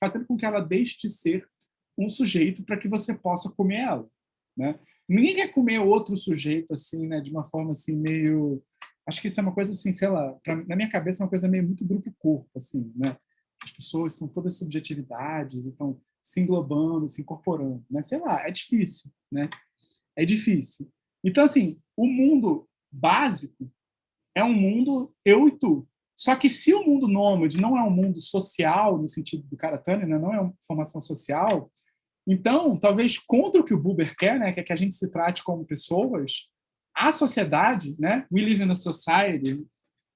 fazendo com que ela deixe de ser um sujeito para que você possa comer ela, né? Ninguém quer comer outro sujeito assim, né? De uma forma assim meio... Acho que isso é uma coisa assim, sei lá, na minha cabeça é uma coisa meio muito grupo-corpo, assim, né? As pessoas são todas subjetividades e estão se englobando, se incorporando, né? Sei lá, é difícil, né? É difícil. Então, assim, o mundo básico é um mundo eu e tu. Só que se o mundo nômade não é um mundo social, no sentido do Karatani, né? Não é uma formação social, então, talvez contra o que o Buber quer, né? Que é que a gente se trate como pessoas, a sociedade, né? We live in a society,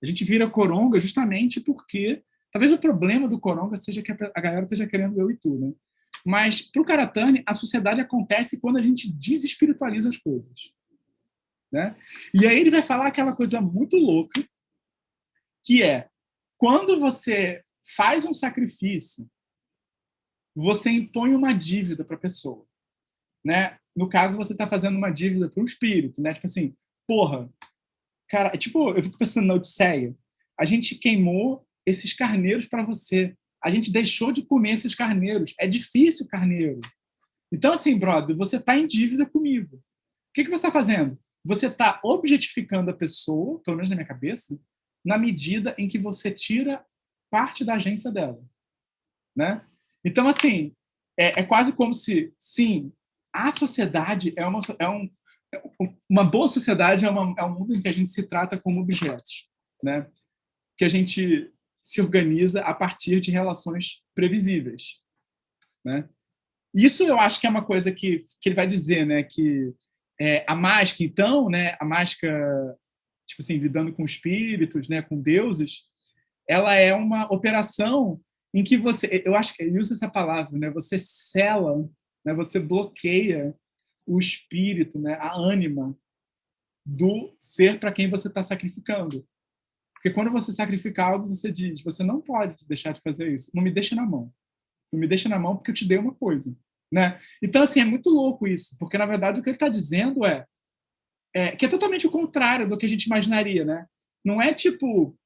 a gente vira coronga justamente porque talvez o problema do coronga seja que a galera esteja querendo eu e tu, né? Mas, para o Karatani, a sociedade acontece quando a gente desespiritualiza as coisas, né? E aí ele vai falar aquela coisa muito louca, que é, quando você faz um sacrifício, você impõe uma dívida para a pessoa, né? No caso, você está fazendo uma dívida para o espírito, né? Tipo assim, porra, cara, tipo, eu fico pensando na Odisseia, a gente queimou esses carneiros para você, a gente deixou de comer esses carneiros, é difícil carneiro. Então, assim, brother, você está em dívida comigo. O que você está fazendo? Você está objetificando a pessoa, pelo menos na minha cabeça, na medida em que você tira parte da agência dela, né? Então, assim, é quase como se, sim, a sociedade uma boa sociedade é um mundo em que a gente se trata como objetos, né? Que a gente se organiza a partir de relações previsíveis, né? Isso eu acho que é uma coisa que ele vai dizer, né? Que a mágica, então, né? A mágica, tipo assim, lidando com espíritos, né? Com deuses, ela é uma operação em que você, eu acho que ele usa essa palavra, né? Você sela, né? Você bloqueia o espírito, né? A ânima do ser para quem você está sacrificando. Porque quando você sacrifica algo, você diz, você não pode deixar de fazer isso. Não me deixa na mão. Não me deixa na mão porque eu te dei uma coisa, né? Então, assim, é muito louco isso, porque, na verdade, o que ele está dizendo que é totalmente o contrário do que a gente imaginaria, né? Não é tipo,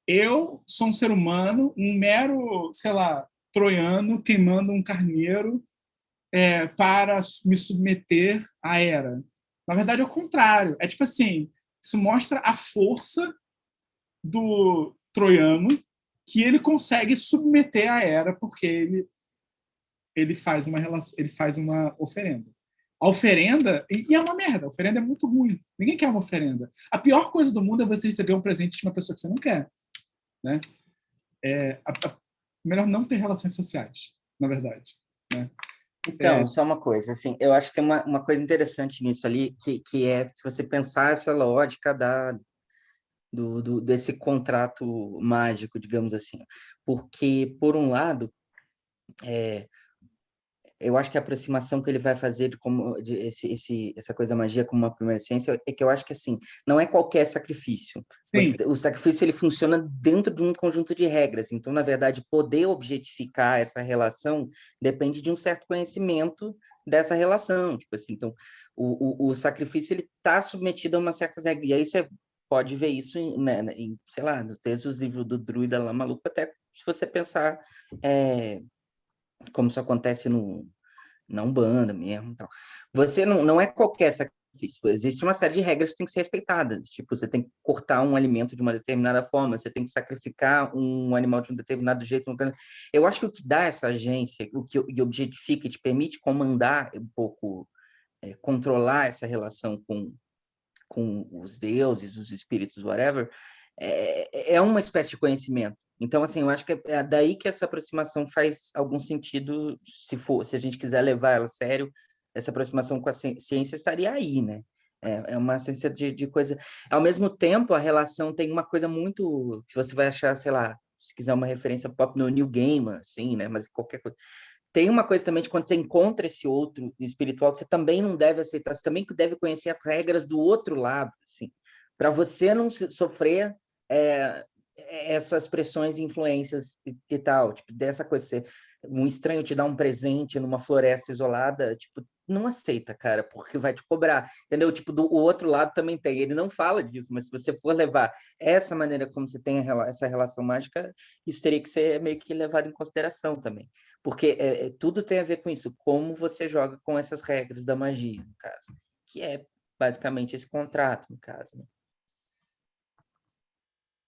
eu sou um ser humano, um mero, sei lá, troiano queimando um carneiro para me submeter à Hera. Na verdade, é o contrário. É tipo assim, isso mostra a força do troiano, que ele consegue submeter a Hera porque ele ele faz uma oferenda. A oferenda, e é uma merda, a oferenda é muito ruim. Ninguém quer uma oferenda. A pior coisa do mundo é você receber um presente de uma pessoa que você não quer. Né? Melhor não ter relações sociais, na verdade. Né? Então, só uma coisa, assim, eu acho que tem uma coisa interessante nisso ali, que é, se você pensar essa lógica desse contrato mágico, digamos assim. Porque, por um lado, eu acho que a aproximação que ele vai fazer essa coisa da magia como uma primeira ciência é que eu acho que, assim, não é qualquer sacrifício. O sacrifício, ele funciona dentro de um conjunto de regras. Então, na verdade, poder objetificar essa relação depende de um certo conhecimento dessa relação. Tipo assim, então, o sacrifício, ele está submetido a umas certas regras. E aí você pode ver isso sei lá, no texto dos livros do Druida lá maluco, até se você pensar como isso acontece na Umbanda mesmo e tal. Você não é qualquer sacrifício. Existe uma série de regras que tem que ser respeitadas. Tipo, você tem que cortar um alimento de uma determinada forma, você tem que sacrificar um animal de um determinado jeito. Eu acho que o que dá essa agência, o que objetifica e te permite comandar um pouco, controlar essa relação com os deuses, os espíritos, whatever, é uma espécie de conhecimento. Então, assim, eu acho que é daí que essa aproximação faz algum sentido, se a gente quiser levar ela a sério, essa aproximação com a ciência estaria aí, né? É uma ciência de coisa... Ao mesmo tempo, a relação tem uma coisa muito... que você vai achar, sei lá, se quiser uma referência pop no New Gaiman, assim, né? Mas qualquer coisa. Tem uma coisa também de quando você encontra esse outro espiritual, você também não deve aceitar, você também deve conhecer as regras do outro lado, assim, para você não sofrer essas pressões e influências e tal, tipo, dessa coisa, um estranho te dar um presente numa floresta isolada, tipo, não aceita, cara, porque vai te cobrar, entendeu? Tipo, o outro lado também tem, ele não fala disso, mas se você for levar essa maneira como você tem essa relação mágica, isso teria que ser meio que levado em consideração também, porque tudo tem a ver com isso, como você joga com essas regras da magia, no caso, que é basicamente esse contrato, no caso, né?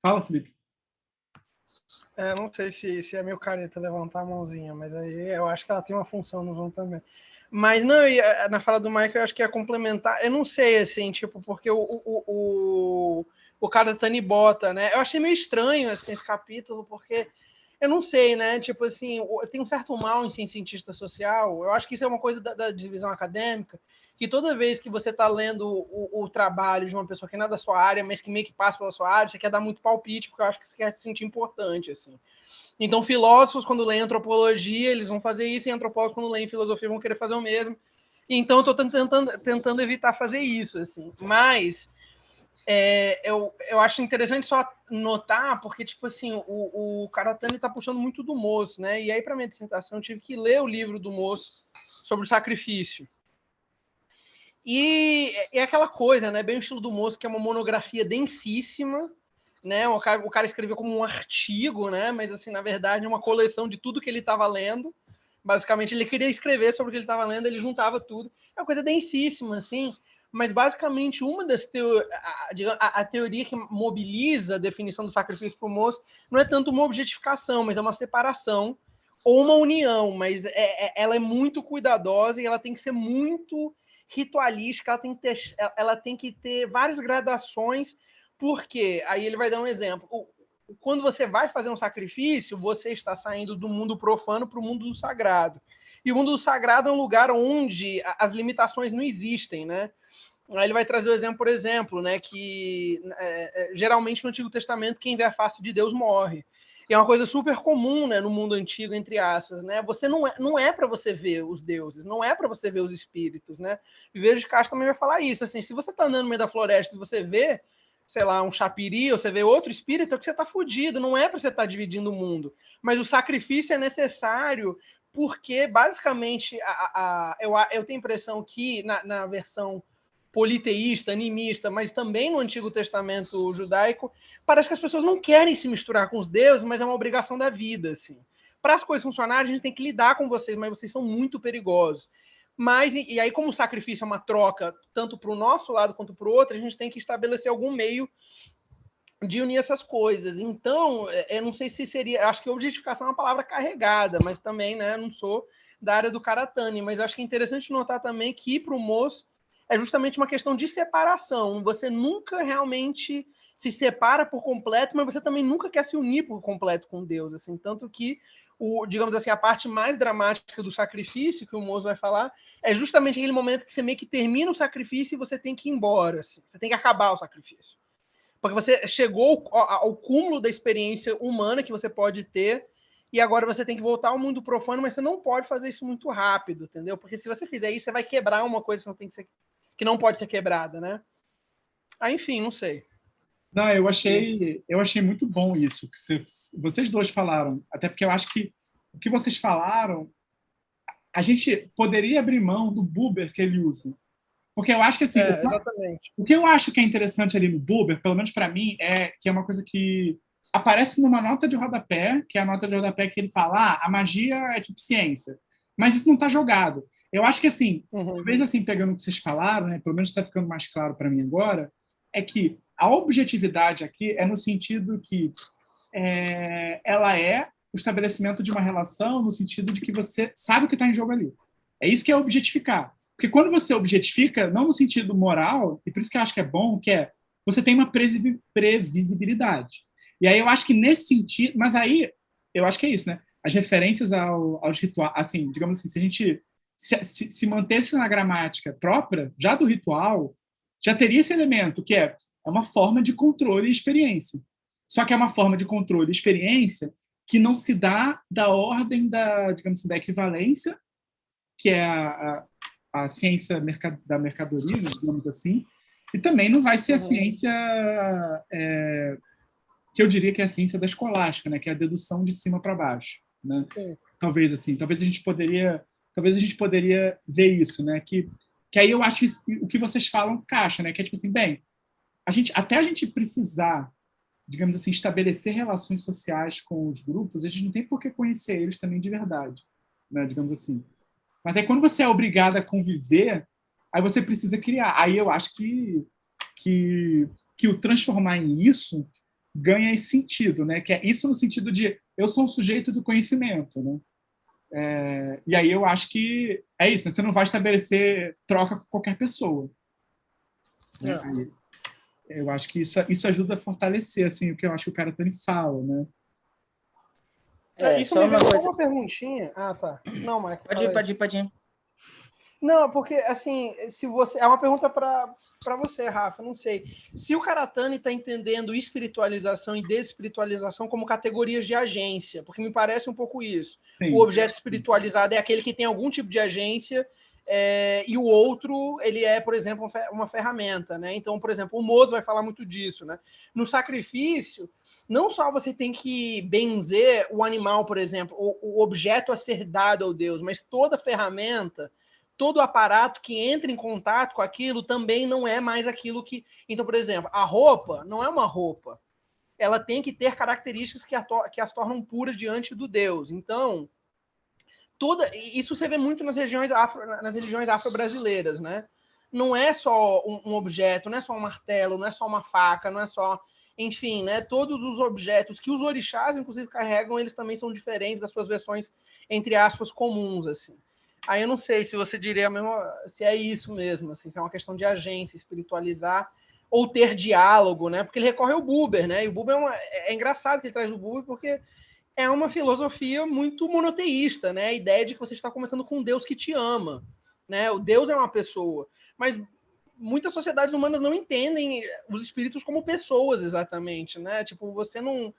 Fala, Felipe. Não sei se é meu careta levantar a mãozinha, mas aí eu acho que ela tem uma função no Zoom também. Mas não, na fala do Michael, eu acho que é complementar. Eu não sei, assim, tipo, porque o cara Tani bota, né? Eu achei meio estranho assim, esse capítulo, porque eu não sei, né? Tipo assim, tem um certo mal em ser cientista social. Eu acho que isso é uma coisa da divisão acadêmica, que toda vez que você está lendo o trabalho de uma pessoa que não é da sua área, mas que meio que passa pela sua área, você quer dar muito palpite, porque eu acho que você quer se sentir importante, assim. Então, filósofos, quando leem antropologia, eles vão fazer isso, e antropólogos, quando leem filosofia, vão querer fazer o mesmo. Então, eu estou tentando evitar fazer isso, assim. Mas eu acho interessante só notar, porque, tipo assim, o Karatani está puxando muito do Moço, né? E aí, para minha dissertação, eu tive que ler o livro do Moço sobre o sacrifício. E é aquela coisa, né? Bem o estilo do Moço, que é uma monografia densíssima, né? O cara escreveu como um artigo, né? Mas, assim, na verdade, uma coleção de tudo que ele estava lendo. Basicamente, ele queria escrever sobre o que ele estava lendo, ele juntava tudo. É uma coisa densíssima, assim. Mas, basicamente, uma das a teoria que mobiliza a definição do sacrifício para o Moço não é tanto uma objetificação, mas é uma separação ou uma união. Mas ela é muito cuidadosa e ela tem que ser muito ritualística, ela tem que ter várias gradações, porque aí ele vai dar um exemplo. Quando você vai fazer um sacrifício, você está saindo do mundo profano para o mundo do sagrado. E o mundo do sagrado é um lugar onde as limitações não existem, né? Aí ele vai trazer o exemplo, por exemplo, né, que geralmente no Antigo Testamento quem vê a face de Deus morre. E é uma coisa super comum, né, no mundo antigo, entre aspas, né? Você não é para você ver os deuses, não é para você ver os espíritos, né? Viveiro de Castro também vai falar isso, assim, se você está andando no meio da floresta e você vê, sei lá, um chapiri, ou você vê outro espírito, é que você está fudido, não é para você estar dividindo o mundo. Mas o sacrifício é necessário porque, basicamente, eu tenho a impressão que na versão politeísta, animista, mas também no Antigo Testamento judaico, parece que as pessoas não querem se misturar com os deuses, mas é uma obrigação da vida, assim. Para as coisas funcionarem, a gente tem que lidar com vocês, mas vocês são muito perigosos. Mas, e aí, como o sacrifício é uma troca, tanto para o nosso lado quanto para o outro, a gente tem que estabelecer algum meio de unir essas coisas. Então, eu não sei se seria... Acho que objetificação é uma palavra carregada, mas também, né, não sou da área do karatani, mas acho que é interessante notar também que para o moço é justamente uma questão de separação. Você nunca realmente se separa por completo, mas você também nunca quer se unir por completo com Deus. Assim, tanto que, digamos assim, a parte mais dramática do sacrifício, que o moço vai falar, é justamente aquele momento que você meio que termina o sacrifício e você tem que ir embora. Assim, você tem que acabar o sacrifício. Porque você chegou ao cúmulo da experiência humana que você pode ter, e agora você tem que voltar ao mundo profano, mas você não pode fazer isso muito rápido, entendeu? Porque se você fizer isso, você vai quebrar uma coisa que não pode ser quebrada, né? Ah, enfim, não sei. Não, eu achei muito bom isso que vocês dois falaram, até porque eu acho que o que vocês falaram, a gente poderia abrir mão do Buber que ele usa. Porque eu acho que assim, exatamente. o que eu acho que é interessante ali no Buber, pelo menos para mim, é que é uma coisa que aparece numa nota de rodapé, que é a nota de rodapé que ele fala, a magia é tipo ciência. Mas isso não está jogado. Eu acho que assim, talvez assim, pegando o que vocês falaram, né, pelo menos está ficando mais claro para mim agora, é que a objetividade aqui é no sentido que ela é o estabelecimento de uma relação no sentido de que você sabe o que está em jogo ali. É isso que é objetificar. Porque quando você objetifica, não no sentido moral, e por isso que eu acho que é bom, que é você tem uma previsibilidade. E aí eu acho que nesse sentido, mas aí eu acho que é isso, né? As referências aos rituais, assim, digamos assim, se a gente se mantesse na gramática própria, já do ritual, já teria esse elemento, que é uma forma de controle e experiência. Só que é uma forma de controle e experiência que não se dá da ordem digamos assim, da equivalência, que é a ciência da mercadoria, digamos assim, e também não vai ser a ciência que eu diria que é a ciência da escolástica, né, que é a dedução de cima para baixo, né? Talvez assim, talvez a gente poderia ver isso, né, que aí eu acho isso, o que vocês falam caixa, né, que é tipo assim, bem, até a gente precisar, digamos assim, estabelecer relações sociais com os grupos, a gente não tem por que conhecer eles também de verdade, né, digamos assim. Mas aí quando você é obrigado a conviver, aí você precisa criar. Aí eu acho que o transformar em isso ganha esse sentido, né? Que é isso no sentido de eu sou um sujeito do conhecimento, né? E aí eu acho que é isso, né? Você não vai estabelecer troca com qualquer pessoa. Né? Eu acho que isso ajuda a fortalecer assim, o que eu acho que o Karatani fala, né? Isso me veio só uma perguntinha. Ah, tá. Não, Marcos. Pode ir. Não, porque, assim, se você... É uma pergunta para você, Rafa, não sei. Se o Karatani está entendendo espiritualização e desespiritualização como categorias de agência, porque me parece um pouco isso. Sim. O objeto espiritualizado é aquele que tem algum tipo de agência, e o outro, ele é, por exemplo, uma ferramenta, né? Então, por exemplo, o Mozo vai falar muito disso, né? No sacrifício, não só você tem que benzer o animal, por exemplo, o objeto a ser dado ao Deus, mas toda ferramenta, todo aparato que entra em contato com aquilo também não é mais aquilo que... Então, por exemplo, a roupa não é uma roupa. Ela tem que ter características que as tornam puras diante do Deus. Então, isso você vê muito nas religiões afro-brasileiras, né? Não é só um objeto, não é só um martelo, não é só uma faca, não é só... Enfim, né? Todos os objetos que os orixás, inclusive, carregam, eles também são diferentes das suas versões, entre aspas, comuns, assim. Aí eu não sei se você diria mesmo, se é isso mesmo, assim, se é uma questão de agência, espiritualizar ou ter diálogo, né? Porque ele recorre ao Buber, né? E o Buber é engraçado que ele traz o Buber, porque é uma filosofia muito monoteísta, né? A ideia de que você está conversando com um Deus que te ama, né? O Deus é uma pessoa, mas muitas sociedades humanas não entendem os espíritos como pessoas exatamente, né? Tipo, você não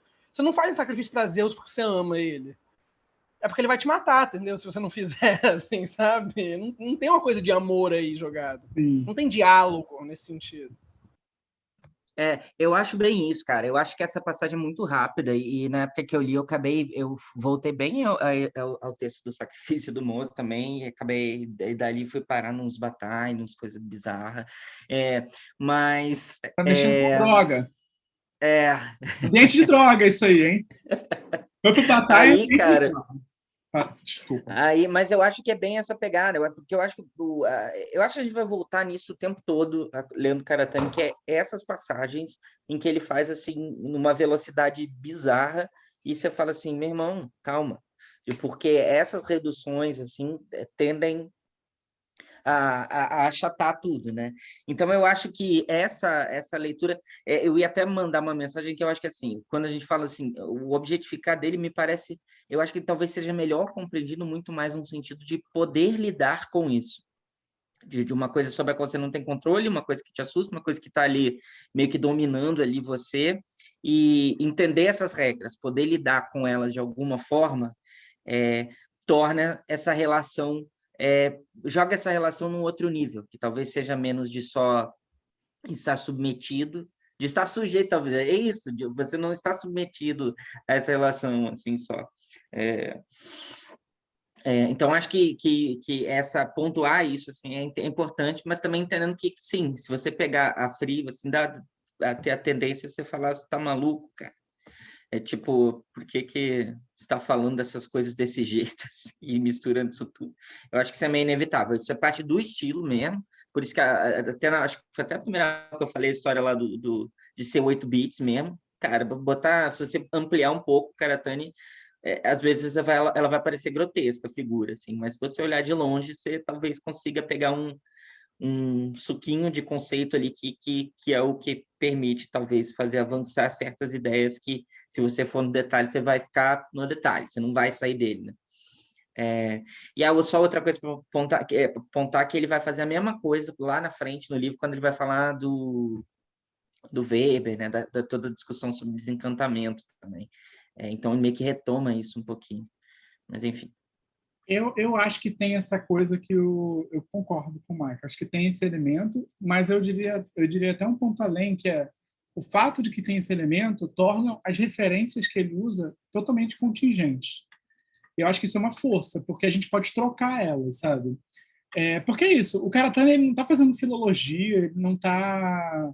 faz um sacrifício para Zeus porque você ama ele. É porque ele vai te matar, entendeu? Se você não fizer, assim, sabe? Não tem uma coisa de amor aí jogado. Sim. Não tem diálogo nesse sentido. Eu acho bem isso, cara. Eu acho que essa passagem é muito rápida e na época que eu li, eu voltei bem ao texto do sacrifício do moço também, e dali fui parar nos batalhos, uns coisas bizarras. Mas... Tá mexendo com droga. Ambiente de droga isso aí, hein? Foi pro batalha. Aí, cara... Desculpa. Aí, mas eu acho que é bem essa pegada, porque eu acho que eu acho que a gente vai voltar nisso o tempo todo, lendo Karatani, que é essas passagens em que ele faz assim numa velocidade bizarra e você fala assim, meu irmão, calma, porque essas reduções assim tendem a achatar tudo, né? Então eu acho que essa leitura, eu ia até mandar uma mensagem que eu acho que assim, quando a gente fala assim, o objetificar dele me parece, eu acho que talvez seja melhor compreendido muito mais no sentido de poder lidar com isso. De uma coisa sobre a qual você não tem controle, uma coisa que te assusta, uma coisa que está ali meio que dominando ali você, e entender essas regras, poder lidar com elas de alguma forma, torna essa relação, joga essa relação num outro nível, que talvez seja menos de só estar submetido, de estar sujeito, talvez, é isso, você não está submetido a essa relação, assim, só. Então, acho que essa pontuar isso assim, é importante, mas também entendendo que, sim, se você pegar a Friva, assim, dá ter a tendência de você falar, você está maluco, cara. É tipo, por que você está falando dessas coisas desse jeito assim, e misturando isso tudo? Eu acho que isso é meio inevitável. Isso é parte do estilo mesmo. Por isso que acho que foi até a primeira vez que eu falei a história lá de ser 8 bits mesmo. Cara, botar, se você ampliar um pouco o Karatani, às vezes ela vai parecer grotesca a figura, assim, mas se você olhar de longe, você talvez consiga pegar um suquinho de conceito ali que é o que permite, talvez, fazer avançar certas ideias que, se você for no detalhe, você vai ficar no detalhe, você não vai sair dele, né? E só outra coisa para apontar que ele vai fazer a mesma coisa lá na frente no livro, quando ele vai falar do Weber, né? Da toda a discussão sobre desencantamento também. Então, ele meio que retoma isso um pouquinho. Mas, enfim. Eu acho que tem essa coisa que eu concordo com o Michael. Acho que tem esse elemento, mas eu diria até um ponto além, que é o fato de que tem esse elemento torna as referências que ele usa totalmente contingentes. Eu acho que isso é uma força, porque a gente pode trocar elas, sabe? Porque é isso, o Karatani ele não está fazendo filologia, ele não está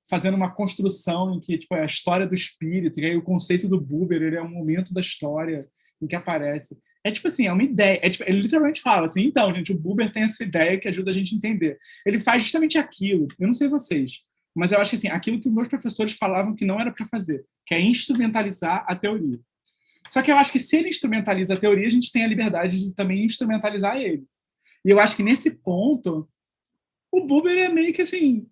fazendo uma construção em que tipo, é a história do espírito, e aí o conceito do Buber ele é um momento da história em que aparece. É tipo assim, é uma ideia. Ele literalmente fala assim, então, gente, o Buber tem essa ideia que ajuda a gente a entender. Ele faz justamente aquilo, eu não sei vocês, mas eu acho que assim, aquilo que os meus professores falavam que não era para fazer, que é instrumentalizar a teoria. Só que eu acho que se ele instrumentaliza a teoria, a gente tem a liberdade de também instrumentalizar ele. E eu acho que nesse ponto, o Buber é meio que assim,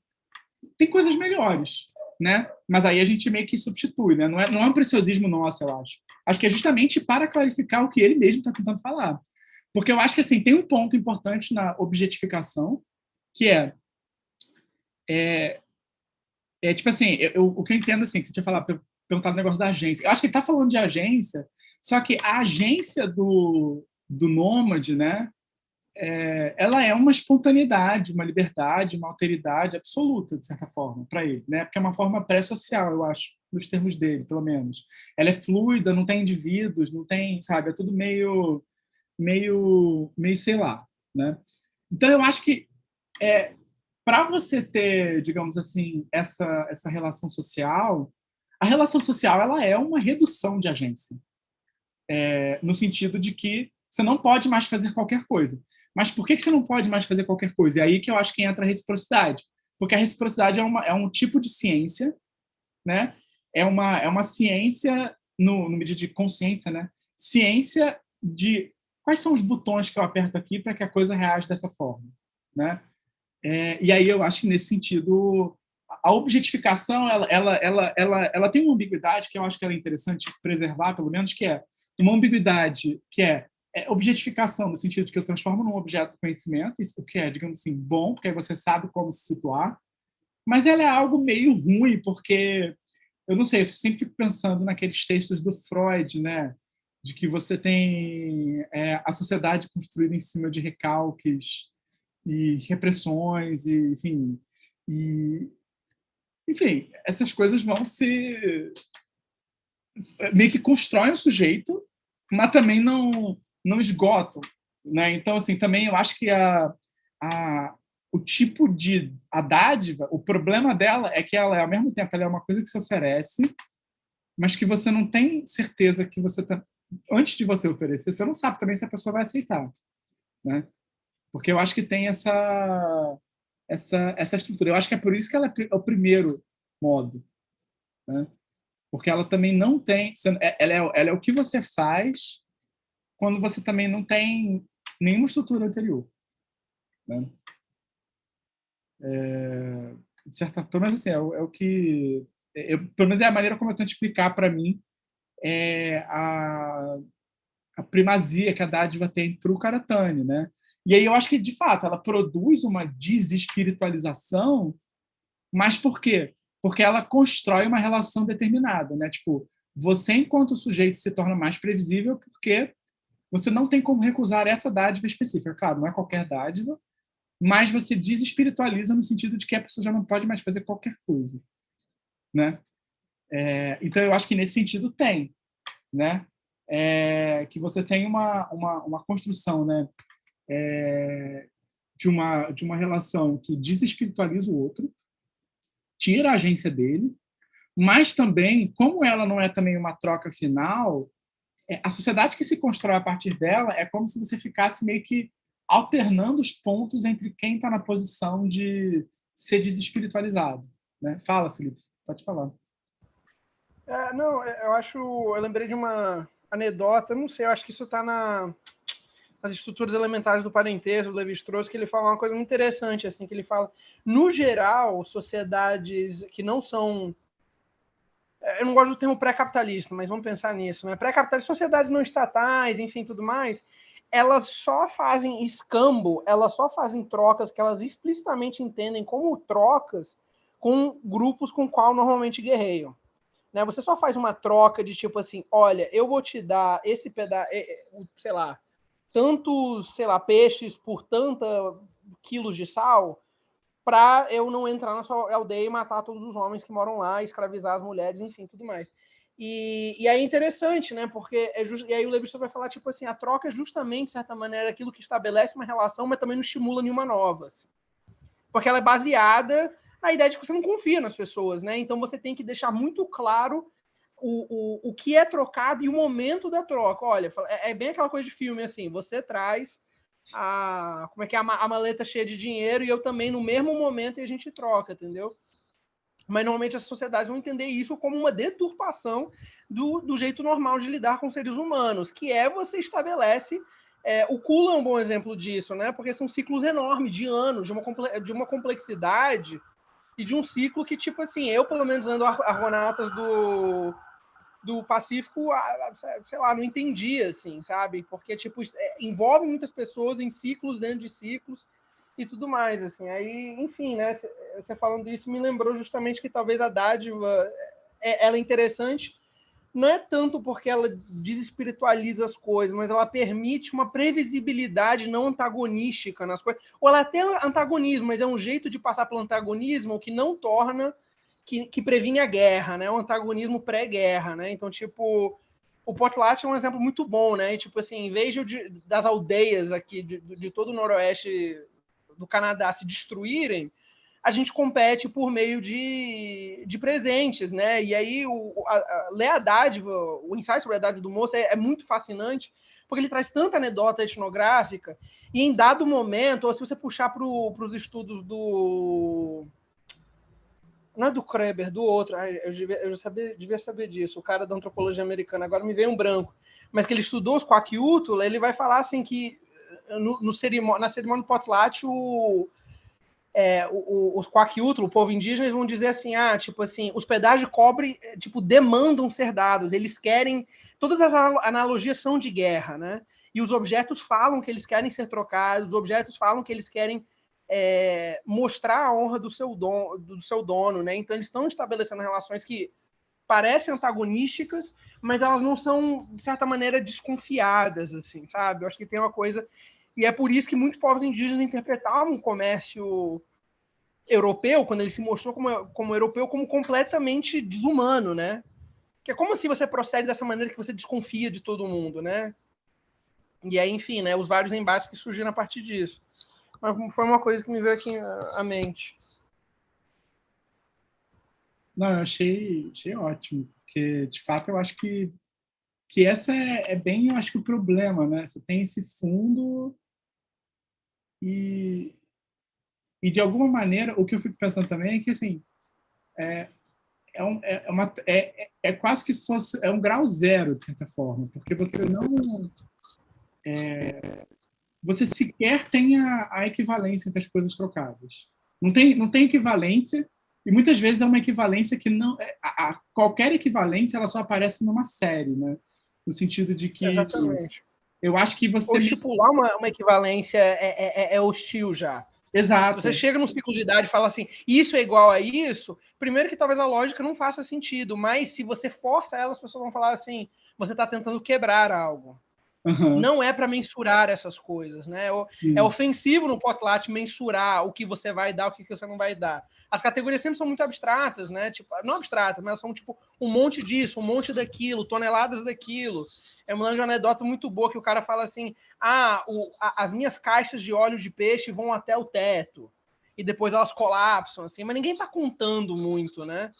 tem coisas melhores, né? Mas aí a gente meio que substitui, né? Não é um preciosismo nosso, eu acho. Acho que é justamente para clarificar o que ele mesmo está tentando falar. Porque eu acho que assim, tem um ponto importante na objetificação, que tipo assim, o que eu entendo assim, que você tinha falado, perguntado o negócio da agência. Eu acho que ele está falando de agência, só que a agência do Nômade, né? Ela é uma espontaneidade, uma liberdade, uma alteridade absoluta, de certa forma, para ele, né? Porque é uma forma pré-social, eu acho, nos termos dele, pelo menos. Ela é fluida, não tem indivíduos, não tem, sabe? É tudo meio sei lá, né? Então, eu acho que para você ter, digamos assim, essa relação social, a relação social ela é uma redução de agência, no sentido de que você não pode mais fazer qualquer coisa. Mas por que você não pode mais fazer qualquer coisa? É aí que eu acho que entra a reciprocidade. Porque a reciprocidade é um tipo de ciência, né? É uma ciência, no medida de consciência, né? Ciência de quais são os botões que eu aperto aqui para que a coisa reaja dessa forma, né? E aí eu acho que, nesse sentido, a objetificação ela tem uma ambiguidade que eu acho que ela é interessante preservar, pelo menos, que é uma ambiguidade que é objetificação, no sentido de que eu transformo num objeto de conhecimento, isso que é, digamos assim, bom, porque aí você sabe como se situar, mas ela é algo meio ruim, porque, eu não sei, eu sempre fico pensando naqueles textos do Freud, né, de que você tem a sociedade construída em cima de recalques e repressões, e, enfim, essas coisas vão se meio que constroem o sujeito, mas também não esgotam, né? Então, assim, também eu acho que o tipo de a dádiva, o problema dela é que ela, ao mesmo tempo, ela é uma coisa que se oferece, mas que você não tem certeza que você antes de você oferecer, você não sabe também se a pessoa vai aceitar, né? Porque eu acho que tem essa estrutura. Eu acho que é por isso que ela é o primeiro modo, né? Porque ela também não tem... Ela é o que você faz quando você também não tem nenhuma estrutura anterior, né? De certa, pelo menos assim, é o que... pelo menos é a maneira como eu tento explicar para mim a primazia que a dádiva tem para o Karatani, né? E aí eu acho que, de fato, ela produz uma desespiritualização, mas por quê? Porque ela constrói uma relação determinada, né? Tipo, você, enquanto sujeito, se torna mais previsível porque você não tem como recusar essa dádiva específica. Claro, não é qualquer dádiva, mas você desespiritualiza no sentido de que a pessoa já não pode mais fazer qualquer coisa, né? Então, eu acho que nesse sentido tem, né? Que você tem uma construção, né? De uma relação que desespiritualiza o outro, tira a agência dele, mas também, como ela não é também uma troca final, a sociedade que se constrói a partir dela é como se você ficasse meio que alternando os pontos entre quem está na posição de ser desespiritualizado, né? Fala, Felipe, pode falar. Não, eu lembrei de uma anedota, não sei, eu acho que isso está nas estruturas elementares do parentesco, do Levi-Strauss, que ele fala uma coisa muito interessante, assim, que ele fala, no geral, sociedades que não são... Eu não gosto do termo pré-capitalista, mas vamos pensar nisso, né? Pré-capitalista, sociedades não estatais, enfim, tudo mais, elas só fazem escambo, elas só fazem trocas que elas explicitamente entendem como trocas com grupos com qual normalmente guerreiam. Né? Você só faz uma troca de tipo assim, olha, eu vou te dar esse pedaço, sei lá, tantos, sei lá, peixes por tanta quilos de sal, para eu não entrar na sua aldeia e matar todos os homens que moram lá, escravizar as mulheres, enfim, tudo mais. E aí é interessante, né? Porque e aí o Levi-Strauss vai falar, tipo assim, a troca é justamente, de certa maneira, aquilo que estabelece uma relação, mas também não estimula nenhuma nova. Assim. Porque ela é baseada na ideia de que você não confia nas pessoas, né? Então você tem que deixar muito claro o que é trocado e o momento da troca. Olha, é bem aquela coisa de filme, assim, você traz como é que é, a maleta cheia de dinheiro e eu também no mesmo momento e a gente troca, entendeu? Mas normalmente as sociedades vão entender isso como uma deturpação do jeito normal de lidar com seres humanos, que é você estabelece... o Kula é um bom exemplo disso, né? Porque são ciclos enormes de anos, de uma complexidade e de um ciclo que, tipo assim, eu, pelo menos, lendo Argonautas do Pacífico, sei lá, não entendi, assim, sabe? Porque, tipo, envolve muitas pessoas em ciclos dentro de ciclos e tudo mais, assim. Aí, enfim, né? Você falando isso me lembrou justamente que talvez a dádiva, ela é interessante, não é tanto porque ela desespiritualiza as coisas, mas ela permite uma previsibilidade não antagonística nas coisas. Ou ela tem antagonismo, mas é um jeito de passar pelo antagonismo que não torna... Que previne a guerra, né? O antagonismo pré-guerra, né? Então, tipo, o Potlatch é um exemplo muito bom, né? E, tipo assim, em vez das aldeias aqui de todo o noroeste do Canadá se destruírem, a gente compete por meio de presentes, né? E aí ler a dádiva, o ensaio sobre a dádiva do moço é muito fascinante, porque ele traz tanta anedota etnográfica, e em dado momento, ou se você puxar para os estudos do... Não é do Kreber, do outro. Eu devia saber disso. O cara da antropologia americana. Agora me veio um branco. Mas que ele estudou os Kwakiutl, ele vai falar assim que na cerimônia Potlatch, os Kwakiutl, o povo indígena, eles vão dizer assim, tipo assim, os pedaços de cobre, tipo, demandam ser dados. Eles querem... Todas as analogias são de guerra, né? E os objetos falam que eles querem ser trocados, os objetos falam que eles querem mostrar a honra do seu dono, né? Então eles estão estabelecendo relações que parecem antagonísticas, mas elas não são, de certa maneira, desconfiadas, assim, sabe? Eu acho que tem uma coisa... E é por isso que muitos povos indígenas interpretavam o comércio europeu, quando ele se mostrou como europeu, como completamente desumano, né? Que é como assim você procede dessa maneira que você desconfia de todo mundo, né? E aí, enfim, né, os vários embates que surgiram a partir disso. Mas foi uma coisa que me veio aqui à mente. Não, eu achei ótimo, porque, de fato, eu acho que que essa é bem, eu acho que o problema, né? Você tem esse fundo e de alguma maneira, o que eu fico pensando também é que, assim, é quase que se fosse um grau zero, de certa forma, porque você sequer tem a equivalência entre as coisas trocadas. Não tem equivalência, e muitas vezes é uma equivalência que não... qualquer equivalência ela só aparece numa série, né? No sentido de que... Exatamente. Eu acho que você... Ou estipular uma equivalência é hostil já. Exato. Se você chega num ciclo de idade e fala assim, isso é igual a isso, primeiro que talvez a lógica não faça sentido, mas se você força ela, as pessoas vão falar assim, você está tentando quebrar algo. Uhum. Não é para mensurar essas coisas, né? É ofensivo no potlatch mensurar o que você vai dar, o que você não vai dar. As categorias sempre são muito abstratas, né? Tipo, não abstratas, mas são tipo um monte disso, um monte daquilo, toneladas daquilo. Eu me lembro de uma anedota muito boa que o cara fala assim: as minhas caixas de óleo de peixe vão até o teto e depois elas colapsam, assim. Mas ninguém está contando muito, né?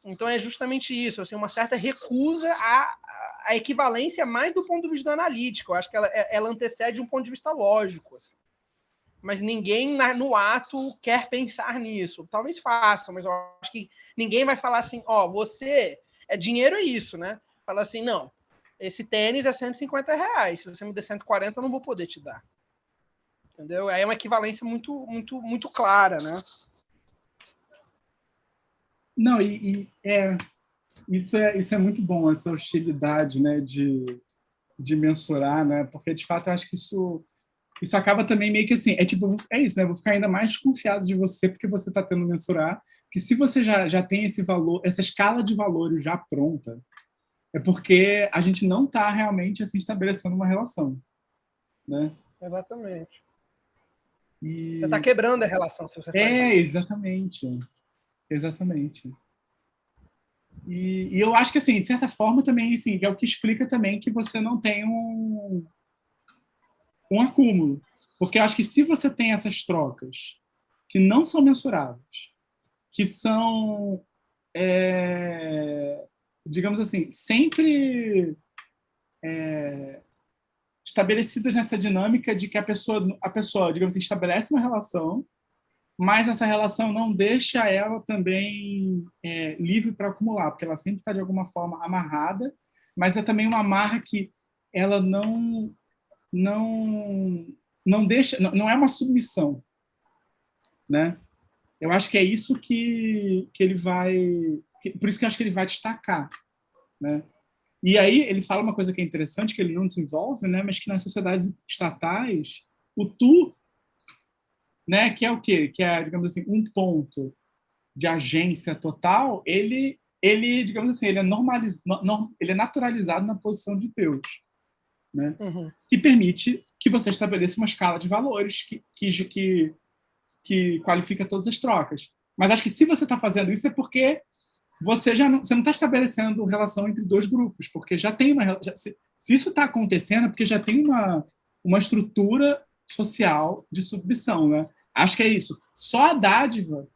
Então é justamente isso, assim, uma certa recusa à equivalência mais do ponto de vista analítico. Eu acho que ela antecede um ponto de vista lógico. Assim. Mas ninguém no ato quer pensar nisso. Talvez faça, mas eu acho que ninguém vai falar assim, você, dinheiro é isso, né? Fala assim, não, esse tênis é R$150, se você me der 140, eu não vou poder te dar. Entendeu? Aí é uma equivalência muito, muito, muito clara, né? Não, isso é muito bom, essa hostilidade, né, de mensurar, né, porque, de fato, eu acho que isso acaba também meio que assim, é isso, né, eu vou ficar ainda mais desconfiado de você porque você está tendo mensurar, que se você já tem esse valor, essa escala de valores já pronta, é porque a gente não está realmente assim estabelecendo uma relação, né? Exatamente. E... Você está quebrando a relação se você faz isso. Exatamente. E eu acho que, assim, de certa forma, também assim, é o que explica também que você não tem um acúmulo. Porque eu acho que se você tem essas trocas que não são mensuráveis, que são, digamos assim, sempre estabelecidas nessa dinâmica de que a pessoa, digamos assim, estabelece uma relação, mas essa relação não deixa ela também livre para acumular, porque ela sempre está, de alguma forma, amarrada, mas é também uma amarra que ela não, não deixa, não é uma submissão, né? Eu acho que é isso que ele vai... por isso que eu acho que ele vai destacar, né? E aí ele fala uma coisa que é interessante, que ele não desenvolve, né? Mas que nas sociedades estatais, o tu, né? Que é o quê? Que é, digamos assim, um ponto de agência total, digamos assim, ele é naturalizado na posição de Deus, né? Uhum. Que permite que você estabeleça uma escala de valores que qualifica todas as trocas. Mas acho que se você está fazendo isso é porque você não está estabelecendo relação entre dois grupos, porque já tem se isso está acontecendo é porque já tem uma estrutura social de submissão, né? Acho que é isso. Só a dádiva,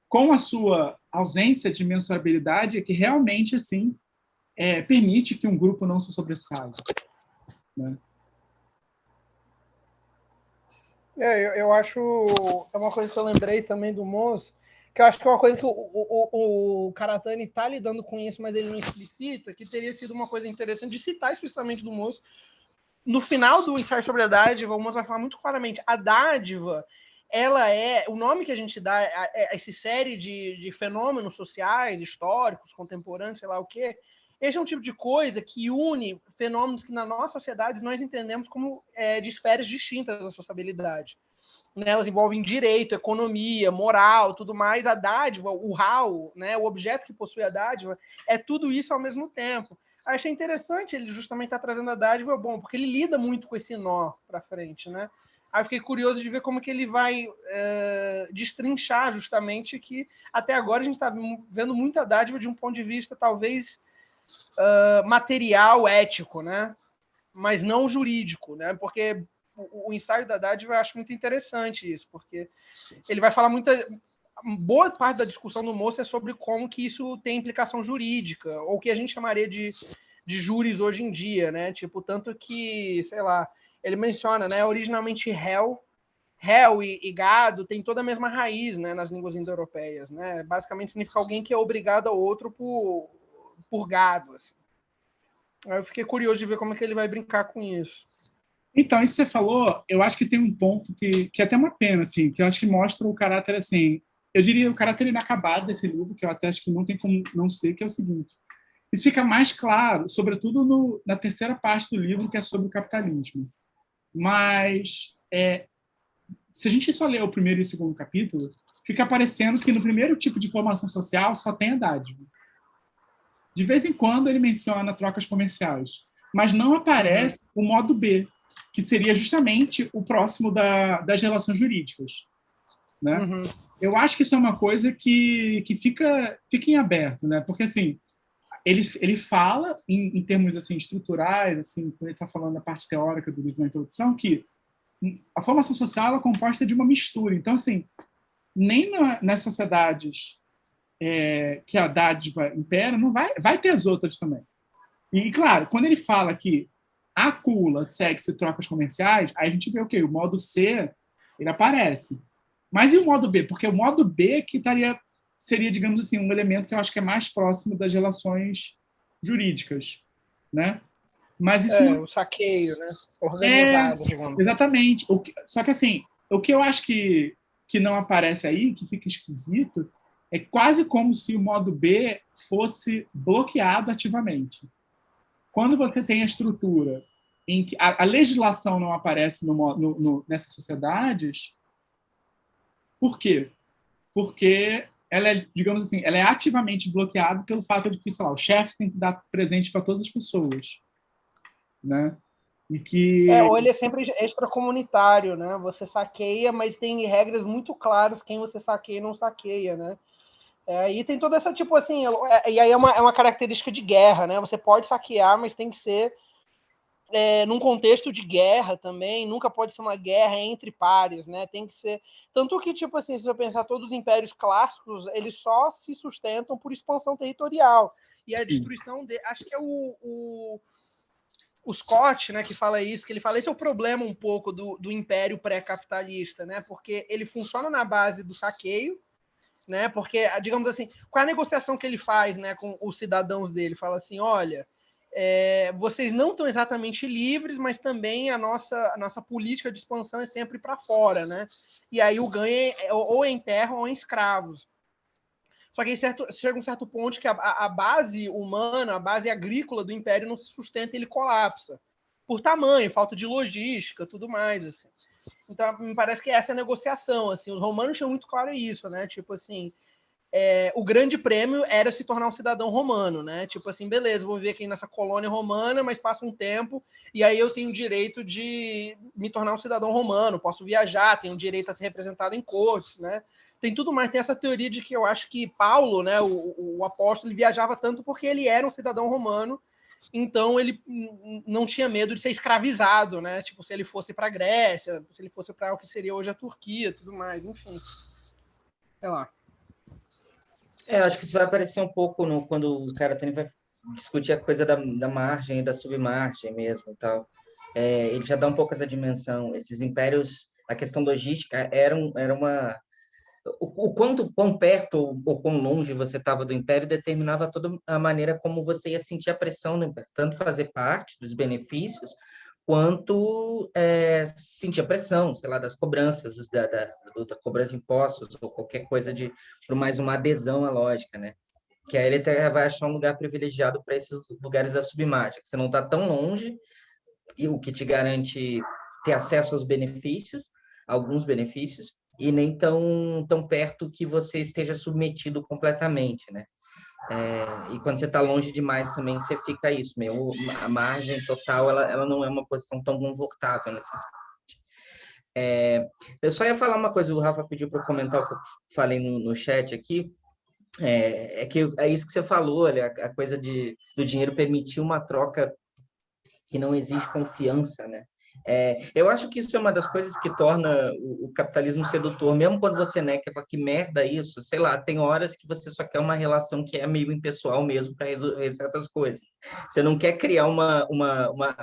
com a sua ausência de mensurabilidade, é que realmente assim permite que um grupo não se sobressaia, né? Eu acho, é uma coisa que eu lembrei também do Mons, que eu acho que é uma coisa que o Karatani está lidando com isso, mas ele não explicita, que teria sido uma coisa interessante de citar explicitamente do Mons. No final do ensaio sobre a dádiva, o Mons vai falar muito claramente, a dádiva, ela é, o nome que a gente dá a essa série de fenômenos sociais, históricos, contemporâneos, sei lá o quê, esse é um tipo de coisa que une fenômenos que na nossa sociedade nós entendemos como de esferas distintas da sociabilidade. Né? Elas envolvem direito, economia, moral, tudo mais. A dádiva, o how, né? O objeto que possui a dádiva, é tudo isso ao mesmo tempo. Achei interessante ele justamente estar trazendo a dádiva, bom, porque ele lida muito com esse nó para frente, né? Aí fiquei curioso de ver como que ele vai destrinchar justamente que até agora a gente está vendo muita dádiva de um ponto de vista talvez material, ético, né? Mas não jurídico, né? Porque o ensaio da dádiva eu acho muito interessante isso, porque ele vai falar boa parte da discussão do Moço é sobre como que isso tem implicação jurídica, ou o que a gente chamaria de de júris hoje em dia, né? Tipo, tanto que, sei lá, ele menciona, né? Originalmente réu e gado tem toda a mesma raiz, né? Nas línguas indo-europeias, né? Basicamente significa alguém que é obrigado ao outro por gado, assim. Aí eu fiquei curioso de ver como é que ele vai brincar com isso. Então, isso que você falou, eu acho que tem um ponto que é até uma pena, assim, que eu acho que mostra o caráter, assim, eu diria o caráter inacabado desse livro, que eu até acho que não tem como não ser, que é o seguinte: isso fica mais claro, sobretudo na terceira parte do livro, que é sobre o capitalismo. Mas, se a gente só ler o primeiro e o segundo capítulo, fica parecendo que no primeiro tipo de formação social só tem a dádiva. De vez em quando ele menciona trocas comerciais, mas não aparece o modo B, que seria justamente o próximo das relações jurídicas, né? Eu acho que isso é uma coisa que fica em aberto, né? Porque, assim, ele fala, em termos assim, estruturais, assim, quando ele está falando da parte teórica do livro na introdução, que a formação social é composta de uma mistura. Então, assim, nem nas sociedades que a dádiva impera, não vai ter as outras também. E, claro, quando ele fala que acula, sexo e trocas comerciais, aí a gente vê o quê? O modo C, ele aparece. Mas e o modo B? Porque o modo B que seria, digamos assim, um elemento que eu acho que é mais próximo das relações jurídicas, né? Mas isso o saqueio, né? Organizado, digamos. Exatamente. Só que, assim, o que eu acho que não aparece aí, que fica esquisito, é quase como se o modo B fosse bloqueado ativamente. Quando você tem a estrutura em que a legislação não aparece nessas sociedades, por quê? Porque ela é, digamos assim, ela é ativamente bloqueada pelo fato de que, sei lá, o chefe tem que dar presente para todas as pessoas, né? E que... ou ele é sempre extracomunitário, né? Você saqueia, mas tem regras muito claras quem você saqueia e não saqueia, né? E tem toda essa, tipo assim, e aí é uma característica de guerra, né? Você pode saquear, mas tem que ser num contexto de guerra também, nunca pode ser uma guerra entre pares, né? Tem que ser... Tanto que, tipo assim, se você pensar, todos os impérios clássicos, eles só se sustentam por expansão territorial. E a destruição acho que é o Scott, né, que fala isso, que ele fala, esse é o problema um pouco do império pré-capitalista, né? Porque ele funciona na base do saqueio, né? Porque, digamos assim, qual é a negociação que ele faz, né, com os cidadãos dele? Fala assim, olha, vocês não estão exatamente livres, mas também a nossa política de expansão é sempre para fora, né? E aí o ganho é ou em terra ou em escravos. Só que aí chega um certo ponto que a base humana, a base agrícola do império não se sustenta e ele colapsa. Por tamanho, falta de logística, tudo mais, assim. Então, me parece que essa é a negociação, assim. Os romanos tinham muito claro isso, né? Tipo assim, o grande prêmio era se tornar um cidadão romano, né? Tipo assim, beleza, vou viver aqui nessa colônia romana, mas passa um tempo e aí eu tenho o direito de me tornar um cidadão romano, posso viajar, tenho o direito a ser representado em cortes, né? Tem tudo mais, tem essa teoria de que eu acho que Paulo, né, o apóstolo, ele viajava tanto porque ele era um cidadão romano, então ele não tinha medo de ser escravizado, né? Tipo, se ele fosse para a Grécia, se ele fosse para o que seria hoje a Turquia, tudo mais, enfim. Sei lá. Acho que isso vai aparecer um pouco quando o cara também vai discutir a coisa da margem e da submargem mesmo e tal. Ele já dá um pouco essa dimensão. Esses impérios, a questão logística era uma... O quão perto ou quão longe você estava do império determinava toda a maneira como você ia sentir a pressão do império. Tanto fazer parte dos benefícios, quanto sentir a pressão, sei lá, das cobranças, da cobrança de impostos, ou qualquer coisa por mais uma adesão à lógica, né? Que aí ele vai achar um lugar privilegiado para esses lugares da submargem, que você não está tão longe, e o que te garante ter acesso aos benefícios, alguns benefícios, e nem tão perto que você esteja submetido completamente, né? E quando você está longe demais também, você fica isso, meio, a margem total, ela não é uma posição tão confortável necessariamente. Eu só ia falar uma coisa, o Rafa pediu para eu comentar o que eu falei no chat aqui, que é isso que você falou, olha, a coisa do dinheiro permitir uma troca que não exige confiança, né? Eu acho que isso é uma das coisas que torna o capitalismo sedutor, mesmo quando você nega, fala que merda isso, sei lá, tem horas que você só quer uma relação que é meio impessoal mesmo para resolver certas coisas. Você não quer criar uma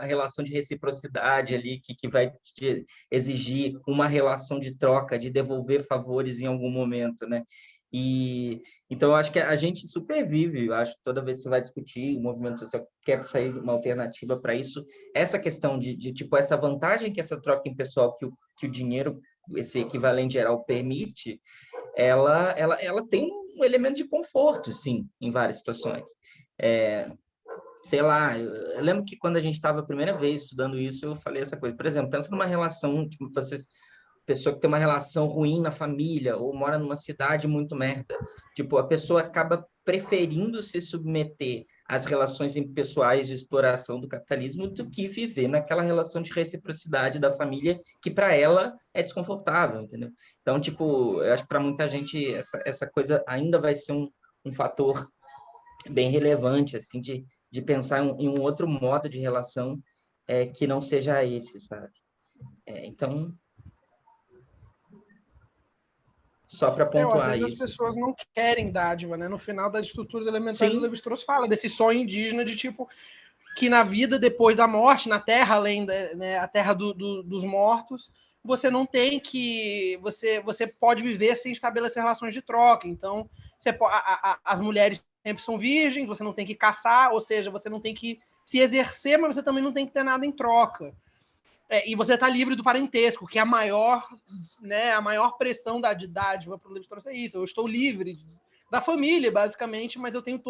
relação de reciprocidade ali que vai te exigir uma relação de troca, de devolver favores em algum momento, né? E então eu acho que a gente supervive, eu acho que toda vez que você vai discutir o movimento social quer sair de uma alternativa para isso, essa questão de tipo essa vantagem que essa troca impessoal que o dinheiro, esse equivalente geral permite, ela tem um elemento de conforto, sim, em várias situações. Sei lá, eu lembro que quando a gente estava a primeira vez estudando isso, eu falei essa coisa. Por exemplo, pensa numa relação, tipo, pessoa que tem uma relação ruim na família ou mora numa cidade muito merda. Tipo, a pessoa acaba preferindo se submeter às relações impessoais de exploração do capitalismo do que viver naquela relação de reciprocidade da família que para ela é desconfortável, entendeu? Então, tipo, eu acho que para muita gente essa coisa ainda vai ser um fator bem relevante, assim, de pensar em um outro modo de relação que não seja esse, sabe? Então, só para Às pontuar vezes as isso. pessoas Assim. não querem dádiva, né? No final das estruturas elementares do Sim, Levi-Strauss fala desse sonho indígena de tipo que na vida depois da morte, na terra além da, né, a terra dos mortos, você não tem que você pode viver sem estabelecer relações de troca. Então, as mulheres sempre são virgens, você não tem que caçar, ou seja, você não tem que se exercer, mas você também não tem que ter nada em troca. E você está livre do parentesco, que é a maior pressão da dádiva para o Levi-Strauss é isso. Eu estou livre da família, basicamente, mas eu tenho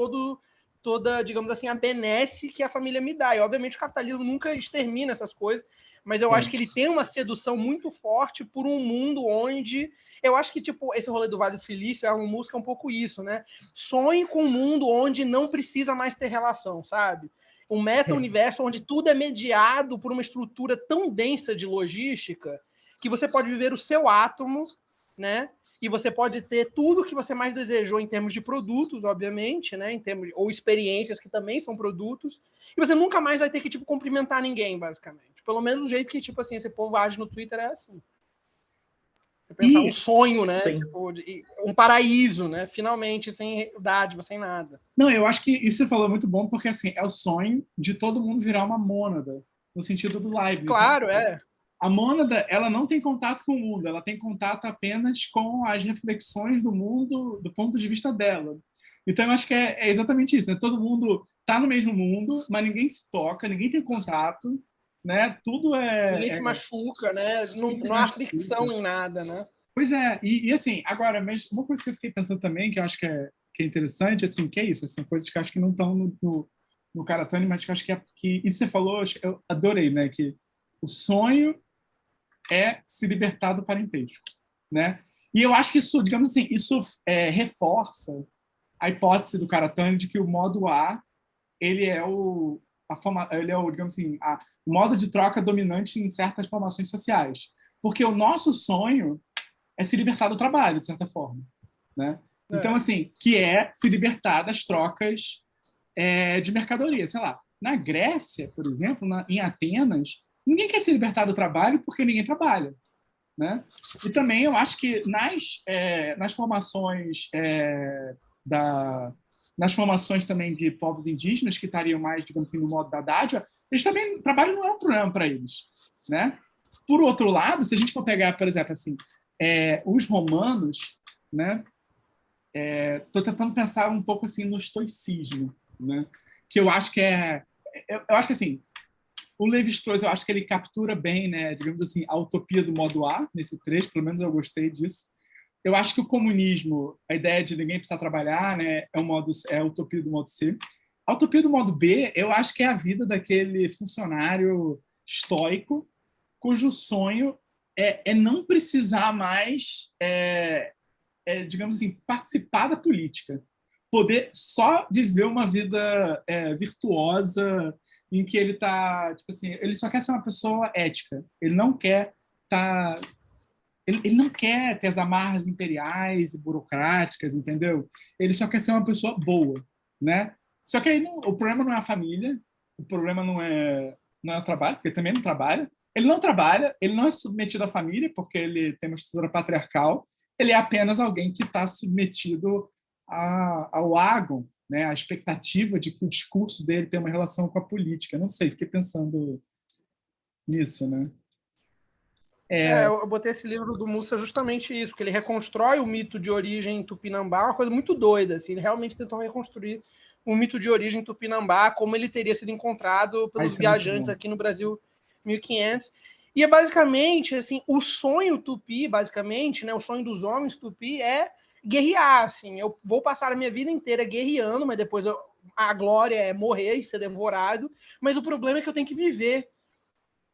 toda, digamos assim, a benesse que a família me dá. E, obviamente, o capitalismo nunca extermina essas coisas, mas eu acho que ele tem uma sedução muito forte por um mundo onde... Eu acho que, tipo, esse rolê do Vale do Silício é uma música um pouco isso, né? Sonhe com um mundo onde não precisa mais ter relação, sabe? Um meta-universo onde tudo é mediado por uma estrutura tão densa de logística que você pode viver o seu átomo, né? E você pode ter tudo que você mais desejou em termos de produtos, obviamente, né? Ou experiências que também são produtos. E você nunca mais vai ter que, tipo, cumprimentar ninguém, basicamente. Pelo menos do jeito que, tipo assim, esse povo age no Twitter é assim. Você pensar um sonho, né? Tipo, um paraíso, né? Finalmente, sem dádiva, sem nada. Não, eu acho que isso você falou muito bom, porque assim, é o sonho de todo mundo virar uma mônada, no sentido do Leibniz. Claro, né? A mônada, ela não tem contato com o mundo, ela tem contato apenas com as reflexões do mundo do ponto de vista dela. Então, eu acho que é exatamente isso, né? Todo mundo está no mesmo mundo, mas ninguém se toca, ninguém tem contato, né? Tudo ninguém se machuca, né? Não há fricção em nada, né? Pois é, e assim, agora, mas uma coisa que eu fiquei pensando também, que eu acho que é interessante, assim, que é isso, são coisas que eu acho que não estão no Karatani, mas que eu acho que isso você falou, eu adorei, né? Que o sonho é se libertar do parentesco, né? E eu acho que isso, digamos assim, isso reforça a hipótese do Karatani de que o modo A ele é ele é o, digamos assim, o modo de troca dominante em certas formações sociais, porque o nosso sonho é se libertar do trabalho, de certa forma, né? Então, assim, que é se libertar das trocas de mercadoria. Sei lá, na Grécia, por exemplo, em Atenas, ninguém quer se libertar do trabalho porque ninguém trabalha, né? E também eu acho que nas formações nas formações também de povos indígenas que estariam mais, digamos assim, no modo da dádiva, eles também, o trabalho não é um problema para eles, né? Por outro lado, se a gente for pegar, por exemplo, assim, os romanos, né? Estou tentando pensar um pouco assim no estoicismo, né? Que eu acho que eu acho que assim, o Levi-Strauss, eu acho que ele captura bem, né? Digamos assim, a utopia do modo A nesse trecho, pelo menos eu gostei disso. Eu acho que o comunismo, a ideia de ninguém precisar trabalhar, né? É a utopia do modo C. A utopia do modo B, eu acho que é a vida daquele funcionário estoico cujo sonho é não precisar mais, digamos assim, participar da política. Poder só viver uma vida virtuosa em que ele tá, tipo assim, ele só quer ser uma pessoa ética. Ele não quer tá, ele não quer ter as amarras imperiais e burocráticas, entendeu? Ele só quer ser uma pessoa boa, né? Só que aí o problema não é a família, o problema não é o trabalho, porque ele também não trabalha. Ele não trabalha, ele não é submetido à família, porque ele tem uma estrutura patriarcal, ele é apenas alguém que está submetido ao agon, né, à expectativa de que o discurso dele tem uma relação com a política. Não sei, fiquei pensando nisso, né? Eu botei esse livro do Mussa justamente isso, porque ele reconstrói o mito de origem tupinambá, uma coisa muito doida, assim, ele realmente tentou reconstruir o mito de origem tupinambá, como ele teria sido encontrado pelos viajantes aqui no Brasil 1500. E é basicamente, assim, o sonho tupi, basicamente, né, o sonho dos homens tupi é guerrear, assim, eu vou passar a minha vida inteira guerreando, mas depois a glória é morrer e ser devorado, mas o problema é que eu tenho que viver.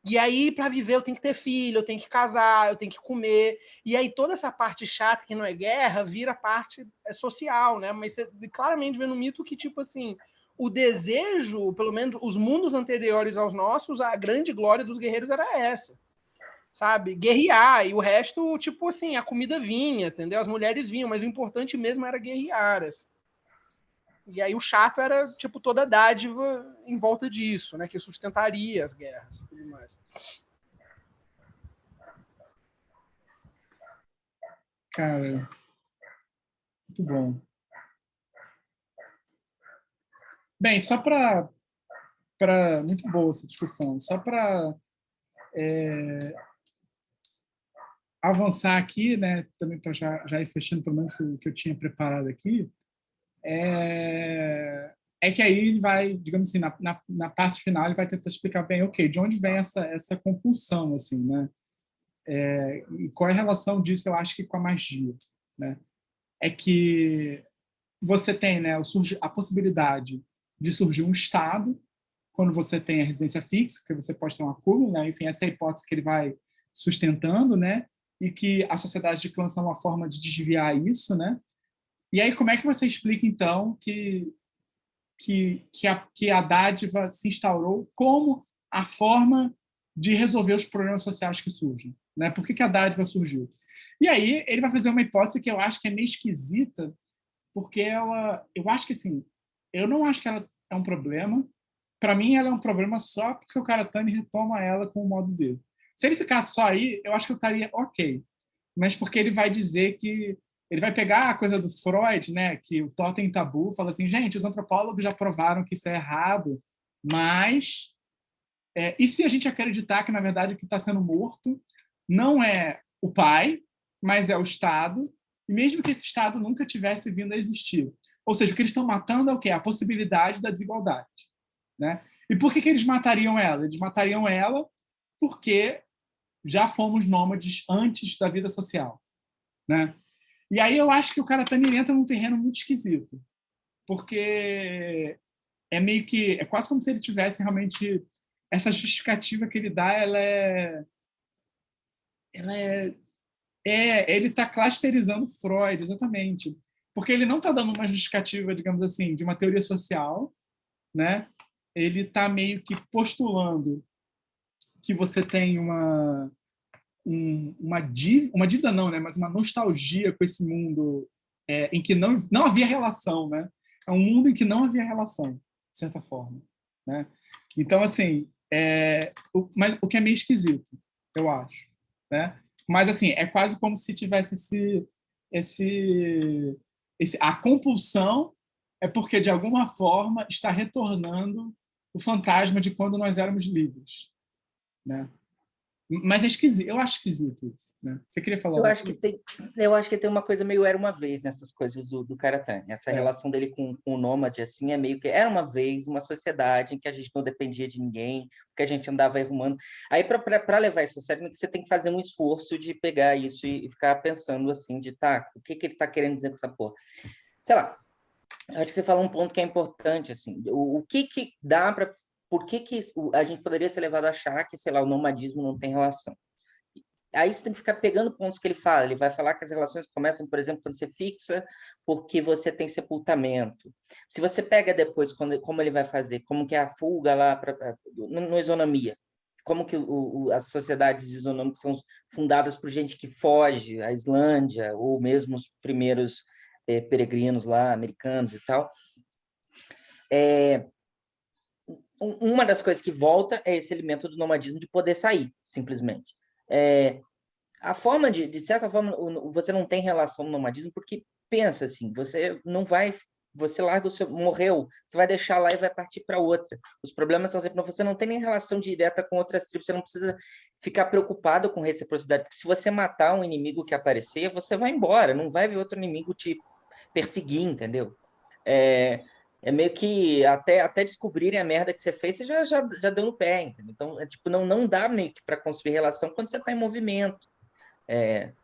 E aí, para viver, eu tenho que ter filho, eu tenho que casar, eu tenho que comer. E aí, toda essa parte chata, que não é guerra, vira parte social, né? Mas você claramente vê no mito que, tipo assim, o desejo, pelo menos os mundos anteriores aos nossos, a grande glória dos guerreiros era essa, sabe? Guerrear, e o resto, tipo assim, a comida vinha, entendeu? As mulheres vinham, mas o importante mesmo era guerrear, assim. E aí o chato era, tipo, toda a dádiva em volta disso, né? Que sustentaria as guerras e tudo mais. Cara, muito bom. Bem, só para muito boa essa discussão. Só para avançar aqui, né, também para já ir fechando pelo menos o que eu tinha preparado aqui, é que aí ele vai, digamos assim, na parte final, ele vai tentar explicar bem, ok, de onde vem essa compulsão, assim, né? E qual é a relação disso, eu acho que com a magia, né? É que você tem, né, a possibilidade de surgir um estado quando você tem a residência fixa, que você pode ter um acúmulo, né? Enfim, essa é a hipótese que ele vai sustentando, né? E que a sociedade de clãs é uma forma de desviar isso, né? E aí, como é que você explica, então, que a dádiva se instaurou como a forma de resolver os problemas sociais que surgem? Né? Por que a dádiva surgiu? E aí, ele vai fazer uma hipótese que eu acho que é meio esquisita, porque eu acho que, assim, eu não acho que ela é um problema. Para mim, ela é um problema só porque o Karatani retoma ela com o modo dele. Se ele ficar só aí, eu acho que eu estaria ok. Mas porque ele vai dizer que ele vai pegar a coisa do Freud, né, que o totem tabu, fala assim, gente, os antropólogos já provaram que isso é errado, mas e se a gente acreditar que na verdade o que está sendo morto não é o pai, mas é o Estado, e mesmo que esse Estado nunca tivesse vindo a existir, ou seja, o que eles estão matando é o quê? A possibilidade da desigualdade, né? E por que eles matariam ela? Eles matariam ela porque já fomos nômades antes da vida social, né? E aí eu acho que o Karatani entra num terreno muito esquisito, porque é meio que é quase como se ele tivesse realmente essa justificativa que ele dá, ele está clusterizando Freud, exatamente, porque ele não está dando uma justificativa, digamos assim, de uma teoria social, né? Ele está meio que postulando que você tem uma dívida não, né? Mas uma nostalgia com esse mundo em que não havia relação, né? É um mundo em que não havia relação, de certa forma, né? Então, assim, mas o que é meio esquisito, eu acho, né? Mas, assim, é quase como se tivesse a compulsão é porque, de alguma forma, está retornando o fantasma de quando nós éramos livres, né? Mas é esquisito, eu acho esquisito isso, né? Você queria falar Eu uma acho coisa? que tem uma coisa meio era uma vez nessas coisas do Karatani. Essa relação dele com o nômade, assim, é meio que era uma vez uma sociedade em que a gente não dependia de ninguém, que a gente andava arrumando. Aí, para levar isso a sério, você tem que fazer um esforço de pegar isso e ficar pensando assim, de tá, o que ele está querendo dizer com essa porra? Sei lá, acho que você falou um ponto que é importante, assim, o que dá para... Por que a gente poderia ser levado a achar que, sei lá, o nomadismo não tem relação? Aí você tem que ficar pegando pontos que ele fala. Ele vai falar que as relações começam, por exemplo, quando você fixa, porque você tem sepultamento. Se você pega depois, como ele vai fazer, como que é a fuga lá no Isonomia, como que as sociedades isonômicas são fundadas por gente que foge, a Islândia, ou mesmo os primeiros peregrinos lá, americanos e tal. uma das coisas que volta é esse elemento do nomadismo de poder sair, simplesmente. A forma de certa forma, você não tem relação no nomadismo porque pensa assim, você larga o seu, morreu, você vai deixar lá e vai partir para outra. Os problemas são sempre, você não tem nem relação direta com outras tribos, você não precisa ficar preocupado com reciprocidade, porque se você matar um inimigo que aparecer, você vai embora, não vai ver outro inimigo te perseguir, entendeu? É meio que até descobrirem a merda que você fez, você já deu no pé, entendeu? Então, tipo, não dá meio que para construir relação quando você está em movimento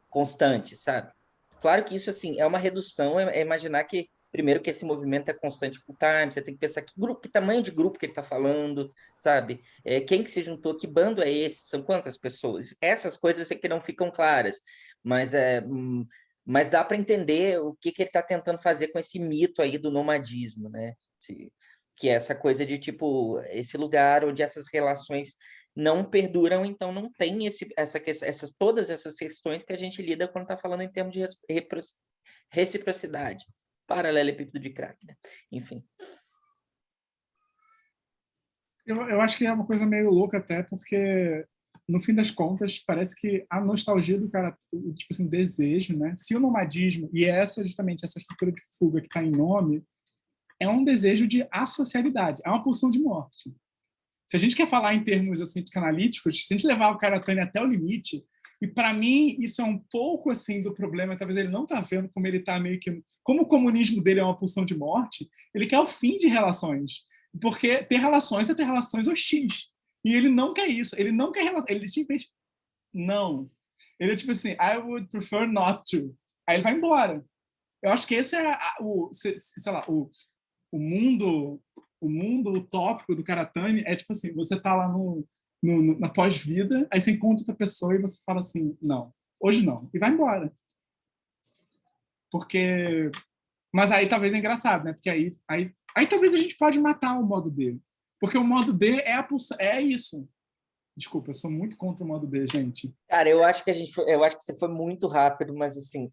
constante, sabe? Claro que isso, assim, é uma redução, imaginar que, primeiro, que esse movimento é constante full time, você tem que pensar que tamanho de grupo que ele está falando, sabe? Quem que se juntou, que bando é esse, são quantas pessoas? Essas coisas é que não ficam claras, mas dá para entender o que ele está tentando fazer com esse mito aí do nomadismo, né? Que é essa coisa de, tipo, esse lugar onde essas relações não perduram, então não tem todas essas questões que a gente lida quando está falando em termos de reciprocidade. Paralelepípedo de crack, né? Enfim. Eu acho que é uma coisa meio louca até, porque no fim das contas parece que a nostalgia do cara, tipo assim, o desejo, né? Se o nomadismo, e justamente essa estrutura de fuga que está em nome, é um desejo de associalidade, é uma pulsão de morte. Se a gente quer falar em termos assim, psicanalíticos, se a gente levar o Karatani até o limite, e para mim isso é um pouco assim do problema, talvez ele não está vendo como ele está meio que... Como o comunismo dele é uma pulsão de morte, ele quer o fim de relações. Porque ter relações é ter relações hostis. E ele não quer isso. Ele não quer relações. Ele simplesmente não. Ele é tipo assim, I would prefer not to. Aí ele vai embora. Eu acho que esse é sei lá, o mundo utópico do Karatani é tipo assim, você tá lá na pós-vida, aí você encontra outra pessoa e você fala assim, não, hoje não, e vai embora. Porque... Mas aí talvez é engraçado, né? Porque aí talvez a gente pode matar o modo D. Porque o modo D é isso. Desculpa, eu sou muito contra o modo D, gente. Cara, eu acho que você foi muito rápido, mas assim,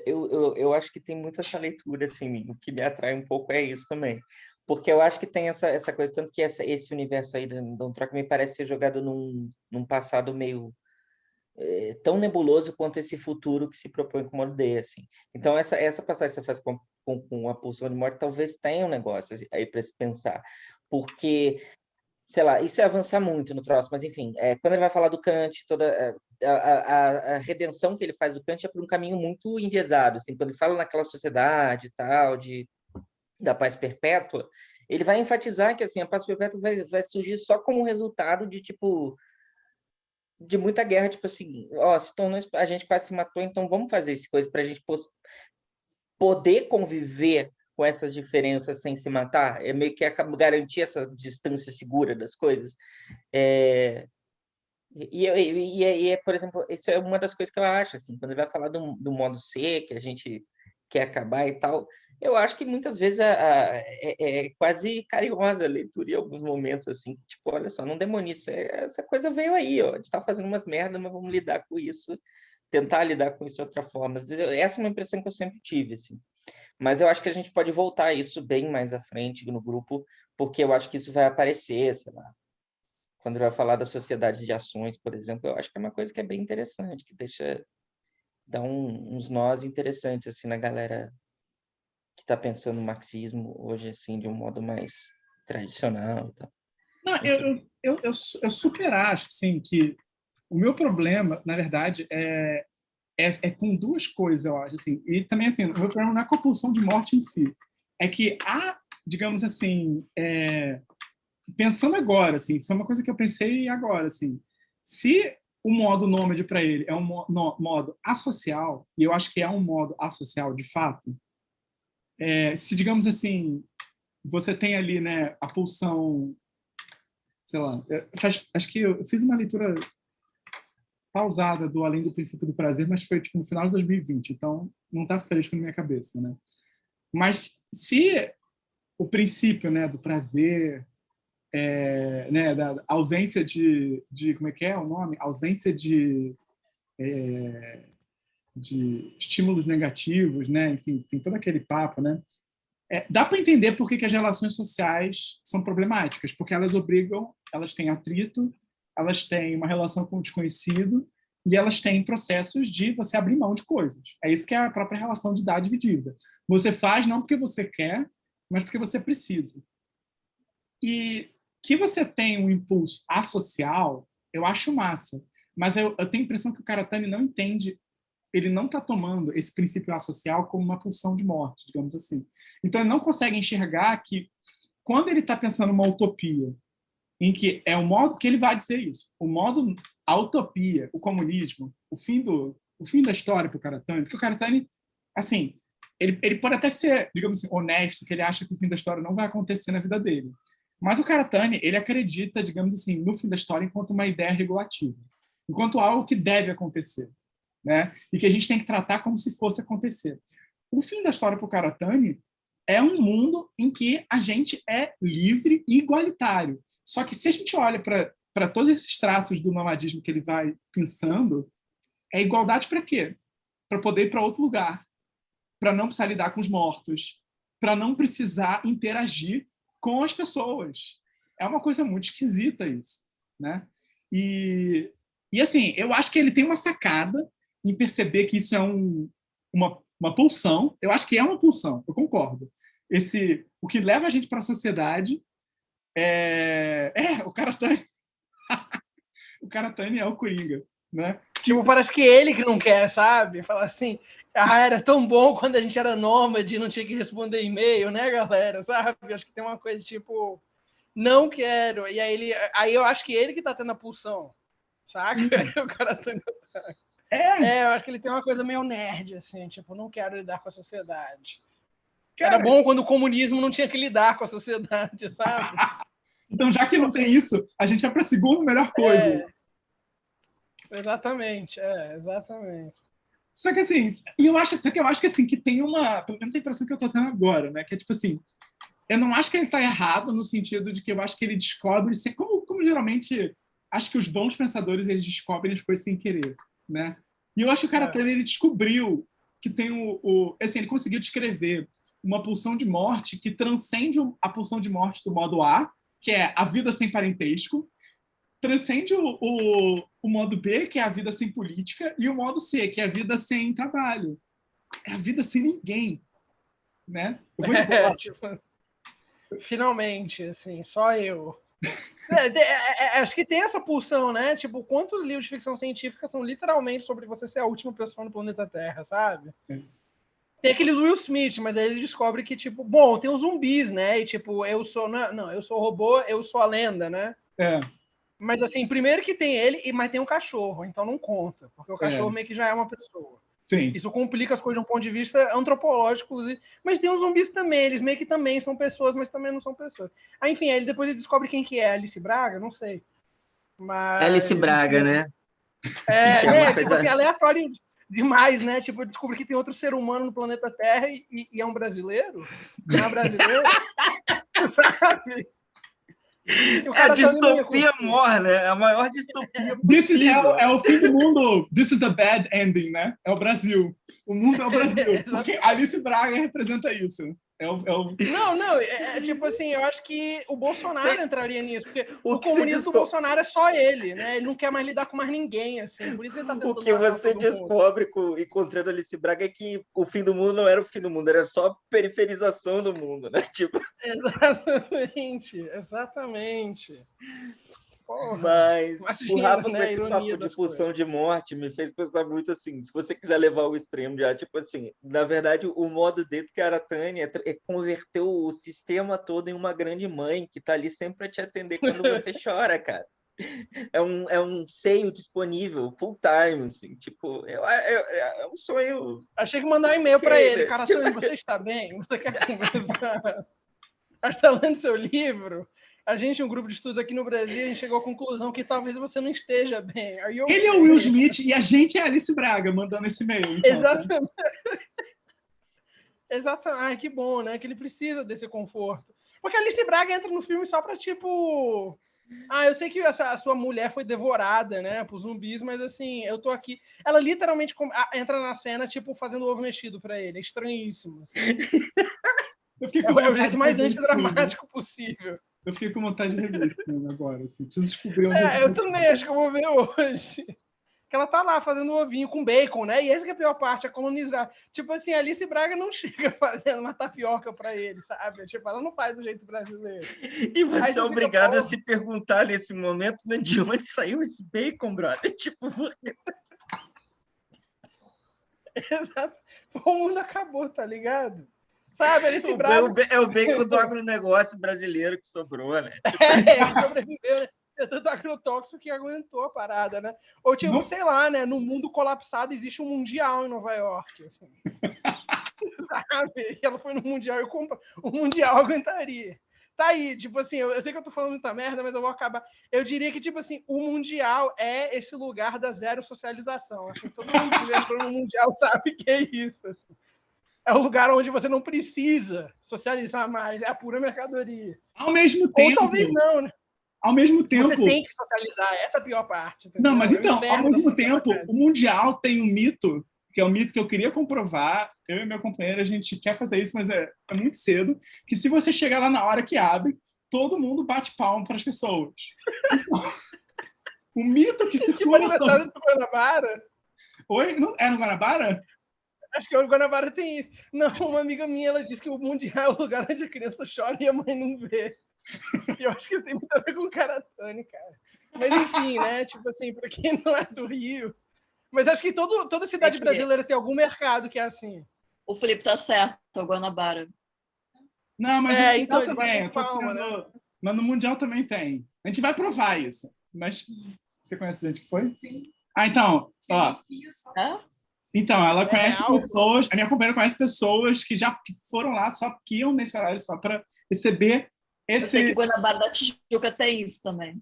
eu acho que tem muito essa leitura, assim, o que me atrai um pouco é isso também. Porque eu acho que tem essa coisa, tanto que esse universo aí do Troca me parece ser jogado num passado meio tão nebuloso quanto esse futuro que se propõe com o modo D, assim. Então, essa passagem que você faz com a pulsão de morte talvez tenha um negócio aí para se pensar. Porque sei lá, isso é avançar muito no próximo, mas enfim, quando ele vai falar do Kant, toda a redenção que ele faz do Kant é por um caminho muito enviesado, assim, quando ele fala naquela sociedade e tal, da paz perpétua, ele vai enfatizar que assim, a paz perpétua vai surgir só como resultado de, tipo, de muita guerra, tipo assim, ó, a gente quase se matou, então vamos fazer essa coisa para a gente poder conviver com essas diferenças sem se matar, é meio que garantir essa distância segura das coisas. Por exemplo, isso é uma das coisas que eu acho, assim, quando ele vai falar do modo C, que a gente quer acabar e tal, eu acho que muitas vezes é quase carinhosa a leitura em alguns momentos, assim, tipo, olha só, não demoniza, essa coisa veio aí, ó, a gente tá fazendo umas merdas, mas vamos lidar com isso, tentar lidar com isso de outra forma. Essa é uma impressão que eu sempre tive, assim. Mas eu acho que a gente pode voltar a isso bem mais à frente no grupo, porque eu acho que isso vai aparecer, sei lá. Quando vai falar das sociedades de ações, por exemplo, eu acho que é uma coisa que é bem interessante, que dá uns nós interessantes assim na galera que está pensando no marxismo hoje assim de um modo mais tradicional e tal. Não, eu super acho assim, que o meu problema, na verdade, é com duas coisas, eu acho. Assim. E também, assim, o meu problema não é com a pulsão de morte em si. É que digamos assim, pensando agora, assim, isso é uma coisa que eu pensei agora, assim, se o modo nômade para ele é um modo asocial, e eu acho que é um modo asocial de fato, se, digamos assim, você tem ali, né, a pulsão, sei lá, acho que eu fiz uma leitura pausada do Além do Princípio do Prazer, mas foi tipo, no final de 2020, então não está fresco na minha cabeça, né? Mas se o princípio, né, do prazer, né, da ausência de como é que é o nome? Ausência de estímulos negativos, né? Enfim, tem todo aquele papo, né? Dá para entender por que as relações sociais são problemáticas, porque elas obrigam, elas têm atrito, elas têm uma relação com o desconhecido e elas têm processos de você abrir mão de coisas. É isso que é a própria relação de dar dividida. Você faz não porque você quer, mas porque você precisa. E que você tem um impulso asocial, eu acho massa. Mas eu tenho a impressão que o Karatani não entende, ele não está tomando esse princípio asocial como uma pulsão de morte, digamos assim. Então, ele não consegue enxergar que, quando ele está pensando uma utopia, em que é o modo que ele vai dizer isso, a utopia, o comunismo, o fim da história para o Karatani, porque o Karatani, assim, ele pode até ser, digamos assim, honesto, que ele acha que o fim da história não vai acontecer na vida dele. Mas o Karatani, ele acredita, digamos assim, no fim da história enquanto uma ideia regulativa, enquanto algo que deve acontecer, né? E que a gente tem que tratar como se fosse acontecer. O fim da história para o Karatani é um mundo em que a gente é livre e igualitário. Só que se a gente olha para todos esses traços do nomadismo que ele vai pensando, é igualdade para quê? Para poder ir para outro lugar, para não precisar lidar com os mortos, para não precisar interagir com as pessoas. É uma coisa muito esquisita isso, né? E assim, eu acho que ele tem uma sacada em perceber que isso é uma pulsão. Eu acho que é uma pulsão, eu concordo. O que leva a gente para a sociedade o Karatani. O Karatani é o Coringa, né? Tipo, parece que ele que não quer, sabe? Fala assim, era tão bom quando a gente era nômade e não tinha que responder e-mail, né, galera? Sabe? Acho que tem uma coisa tipo, não quero. E aí eu acho que ele que tá tendo a pulsão, saca? O Karatani. Eu acho que ele tem uma coisa meio nerd, assim, tipo, não quero lidar com a sociedade. Cara, era bom quando o comunismo não tinha que lidar com a sociedade, sabe? Então, já que não tem isso, a gente vai para a segunda melhor coisa. Exatamente, exatamente. Só que assim, eu acho que assim, que tem pelo menos a impressão que eu tô tendo agora, né? Que é tipo assim, eu não acho que ele está errado no sentido de que eu acho que ele descobre, como geralmente, acho que os bons pensadores, eles descobrem as coisas sem querer, né? E eu acho que o Karatani, ele descobriu que tem assim, ele conseguiu descrever uma pulsão de morte que transcende a pulsão de morte do modo A, que é a vida sem parentesco, transcende o modo B, que é a vida sem política, e o modo C, que é a vida sem trabalho. É a vida sem ninguém, né? Eu vou embora. Tipo, finalmente, assim, só eu. Acho que tem essa pulsão, né? Tipo, quantos livros de ficção científica são literalmente sobre você ser a última pessoa no planeta Terra, sabe? Tem aquele Will Smith, mas aí ele descobre que, tipo, bom, tem os zumbis, né? E, tipo, eu sou o robô, eu sou a lenda, né? Mas, assim, primeiro que tem ele, mas tem um cachorro, então não conta, porque o cachorro meio que já é uma pessoa. Sim. Isso complica as coisas de um ponto de vista antropológico, mas tem os zumbis também, eles meio que também são pessoas, mas também não são pessoas. Aí, enfim, aí depois ele descobre quem que é, Alice Braga, não sei. Mas, Alice Braga, enfim, né? tipo assim, aleatório demais, né? Tipo, eu descobri que tem outro ser humano no planeta Terra e é um brasileiro? Não é brasileiro? Sabe? É a distopia mor, né? É a maior distopia possível. É o fim do mundo. This is the bad ending, né? É o Brasil. O mundo é o Brasil. Porque Alice Braga representa isso. Não, tipo assim, eu acho que o Bolsonaro entraria nisso, porque o comunismo do Bolsonaro é só ele, né? Ele não quer mais lidar com mais ninguém, assim, por isso ele tá tentando. O que você descobre encontrando Alice Braga é que o fim do mundo não era o fim do mundo, era só a periferização do mundo, né? Tipo... Exatamente. Porra, mas imagina, o Rafa, né, com esse papo de pulsão de morte, me fez pensar muito assim, se você quiser levar o extremo já, tipo assim, na verdade, o modo D do Karatani é converter o sistema todo em uma grande mãe que tá ali sempre para te atender quando você chora, cara. É um seio disponível, full time, assim, tipo, é um sonho. Achei que mandar um e-mail para ele, Karatani, você está bem? Você quer conversar? Está lendo seu livro? A gente, um grupo de estudos aqui no Brasil, a gente chegou à conclusão que talvez você não esteja bem. Ele é o Will Smith e a gente é a Alice Braga mandando esse e-mail. Então, exatamente. Exatamente. Que bom, né? Que ele precisa desse conforto. Porque a Alice Braga entra no filme só para, tipo... eu sei que a sua mulher foi devorada, né, por zumbis, mas, assim, eu tô aqui... Ela literalmente entra na cena, tipo, fazendo ovo mexido para ele. É estranhíssimo. Assim. Eu fiquei É com o vontade jeito de mais rever esse filme. antidramático possível. Eu fiquei com vontade de rever esse filme agora, assim. Preciso descobrir onde É, eu também acho que eu vou ver hoje. Que ela tá lá fazendo um ovinho com bacon, né? E essa que é a pior parte, é colonizar. Tipo assim, a Alice Braga não chega fazendo uma tapioca pra ele, sabe? Tipo, ela não faz do jeito brasileiro. E você Aí é você fica, obrigado a pô, se perguntar nesse momento, né, de onde saiu esse bacon, brother? Tipo, exato. O mundo acabou, tá ligado? Sabe, Alice Braga é o bacon do agronegócio brasileiro que sobrou, né? que sobreviveu, né? É tanto agrotóxico que aguentou a parada, né? Ou tipo, Não, sei lá, né? No mundo colapsado existe um mundial em Nova York, assim. Sabe? E ela foi no mundial e comprou. O mundial aguentaria. Tá aí, tipo assim, eu sei que eu tô falando muita merda, mas eu vou acabar. Eu diria que, tipo assim, o mundial é esse lugar da zero socialização. Assim, todo mundo que já entrou no mundial sabe que é isso. Assim. É o lugar onde você não precisa socializar mais, é a pura mercadoria. ao mesmo Ou tempo, talvez não, né? ao mesmo Você tempo. tem que socializar, essa é a pior parte, Não, mas entendeu? É o então, ao inferno da mesmo tempo, sociedade. o Mundial tem um mito, que é um mito que eu queria comprovar. Eu e meu companheiro, a gente quer fazer isso, mas é muito cedo. Que se você chegar lá na hora que abre, todo mundo bate palma para as pessoas. O mito que Tipo circula sobre. aniversário do Guanabara. Oi? Não, é no Guanabara? Acho que o Guanabara tem isso. Não, uma amiga minha, ela disse que o Mundial é o lugar onde a criança chora e a mãe não vê. E eu acho que tem muito a ver com o Karatane, cara. Mas enfim, né? Tipo assim, pra quem não é do Rio. Mas acho que toda cidade brasileira tem algum mercado que é assim. O Felipe tá certo, o Guanabara. Não, mas no Mundial Então eles também. batem Eu tô palma, sendo. né? Mas no Mundial também tem. A gente vai provar isso. Mas você conhece gente que foi? Sim. Ah, então, ó. É? Então, ela conhece real? pessoas, a minha companheira conhece pessoas que já foram lá, só que iam nesse horário só para receber Eu sei que esse. Guanabara da Tijuca tem isso também.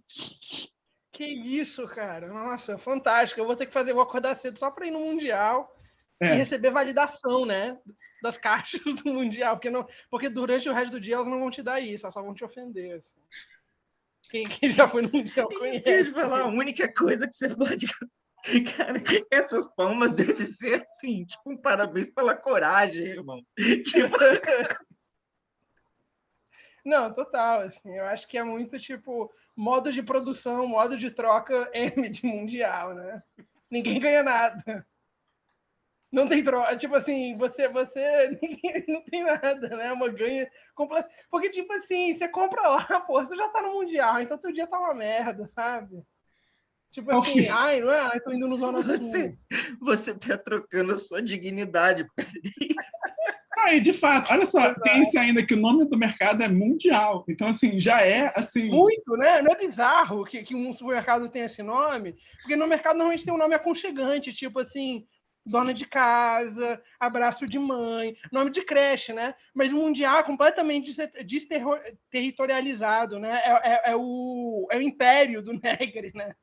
Que isso, cara. Nossa, fantástico. Eu vou ter que fazer, vou acordar cedo só para ir no Mundial e É, receber validação, né? Das caixas do Mundial. Porque durante o resto do dia elas não vão te dar isso, elas só vão te ofender. Assim. Quem já foi no Mundial Isso conhece. que eu ia falar, a única coisa que você pode. Cara, essas palmas devem ser assim, tipo, um parabéns pela coragem, irmão. Tipo, Não, total, assim, eu acho que é muito, tipo, modo de produção, modo de troca M de Mundial, né? Ninguém ganha nada. Não tem troca, tipo assim, ninguém, não tem nada, né? Uma ganha completa. Porque, tipo assim, você compra lá, pô, você já tá no Mundial, então teu dia tá uma merda, sabe? Tipo assim, ok. ai, não é? Ai, tô indo no Zona você, Sul. você tá trocando a sua dignidade. Ah, e de fato, olha só, tem isso ainda que o nome do mercado é Mundial. Então, assim, já é assim. Muito, né? Não é bizarro que um supermercado tenha esse nome, porque no mercado normalmente tem um nome aconchegante, tipo assim, dona de casa, abraço de mãe, nome de creche, né? Mas o Mundial é completamente desterritorializado, né? É o império do Negre, né?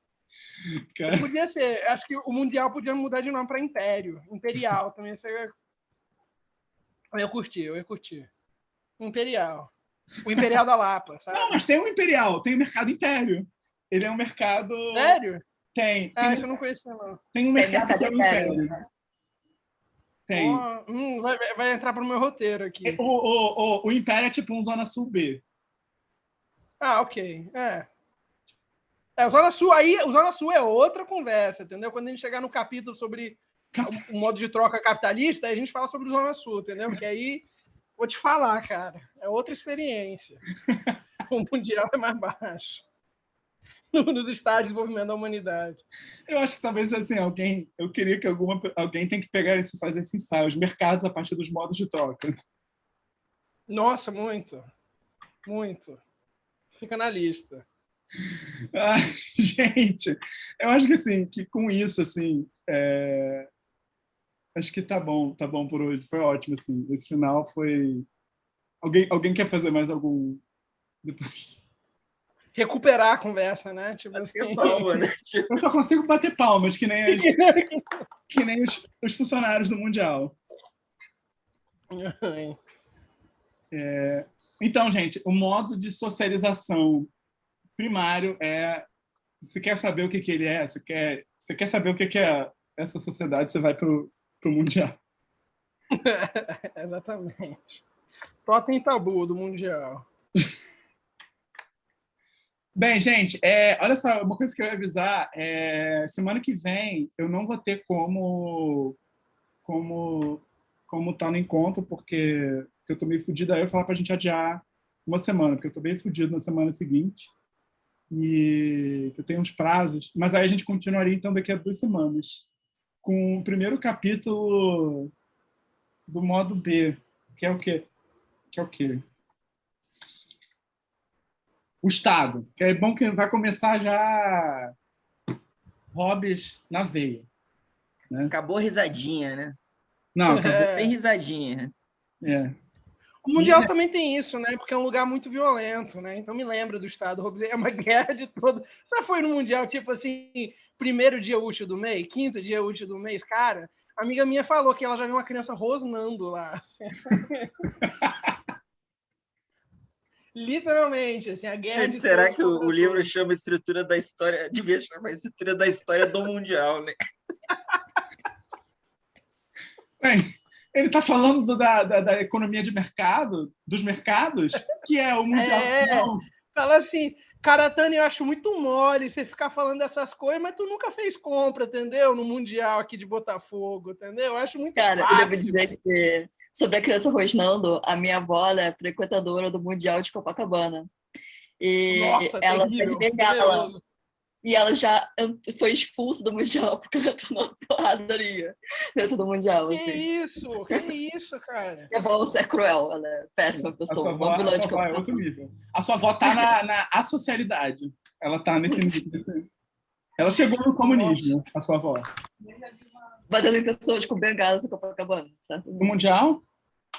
Cara, Podia ser, acho que o Mundial podia mudar de nome para Império, Imperial também. Eu ia curtir. Imperial. O Imperial da Lapa, sabe? não, mas tem um Imperial, tem o mercado Império. Ele é um mercado. Sério? Tem, Ah, tem, isso eu não conhecia, não. tem um Tem mercado que é o Mercado Império. Império. Tem. Vai entrar pro meu roteiro aqui. O Império é tipo um Zona Sul B. Ah, ok. O Zona Sul aí, o Zona Sul é outra conversa, entendeu? Quando a gente chegar no capítulo sobre o modo de troca capitalista, aí a gente fala sobre o Zona Sul, entendeu? Porque aí, vou te falar, cara, é outra experiência. O mundial é mais baixo. Nos estágios de desenvolvimento da humanidade. Eu acho que talvez assim, eu queria que alguém tem que pegar isso, fazer esse ensaio, os mercados a partir dos modos de troca. Nossa, muito. Muito. Fica na lista. Ah, gente, eu acho que assim, que com isso assim, acho que tá bom por hoje, foi ótimo assim. Esse final foi. Alguém quer fazer mais algum? Recuperar a conversa, né? Tipo assim. Palma, né? Eu só consigo bater palmas que nem os funcionários do Mundial. Então, gente, o modo de socialização primário é. Você quer saber o que ele é? Você quer saber o que é essa sociedade? Você vai pro Mundial. Exatamente. Totem tabu do Mundial. Bem, gente, olha só, uma coisa que eu ia avisar, semana que vem eu não vou ter como estar no encontro, porque eu tô meio fudido, aí eu falar pra gente adiar uma semana, porque eu tô bem fudido na semana seguinte, e eu tenho uns prazos, mas aí a gente continuaria, então, daqui a 2 semanas, com o primeiro capítulo do modo B, que é o quê? O Estado, que é bom que vai começar já hobbies na veia. Né? Acabou a risadinha, né? Não, acabou. Sem risadinha. O Mundial também tem isso, né? Porque é um lugar muito violento, né? Então me lembra do Estado. É uma guerra de todo. Você foi no Mundial, tipo assim, primeiro dia útil do mês, quinto dia útil do mês, cara. A amiga minha falou que ela já viu uma criança rosnando lá. Literalmente, assim, a guerra de será que o livro chama Estrutura da História? Devia chamar Estrutura da História do Mundial, né? Bem, ele está falando da economia de mercado, dos mercados, que é o Mundial. Fala assim, Karatani, eu acho muito mole você ficar falando dessas coisas, mas tu nunca fez compra, entendeu? No Mundial aqui de Botafogo, entendeu? Eu acho muito Cara, fácil. eu devo dizer que sobre a criança rosnando, a minha avó é frequentadora do Mundial de Copacabana. E Nossa, ela é terrível, de Bengala. poderoso. E ela já foi expulsa do Mundial porque ela entrou na porradaria dentro do Mundial. Que assim. isso, cara? Minha avó é cruel, ela é péssima pessoa. A sua avó é outro nível. A sua avó tá na associalidade. Ela tá nesse nível. Ela chegou no comunismo, a sua avó. Batendo em pessoas com bengalas em Copacabana, certo? No Mundial,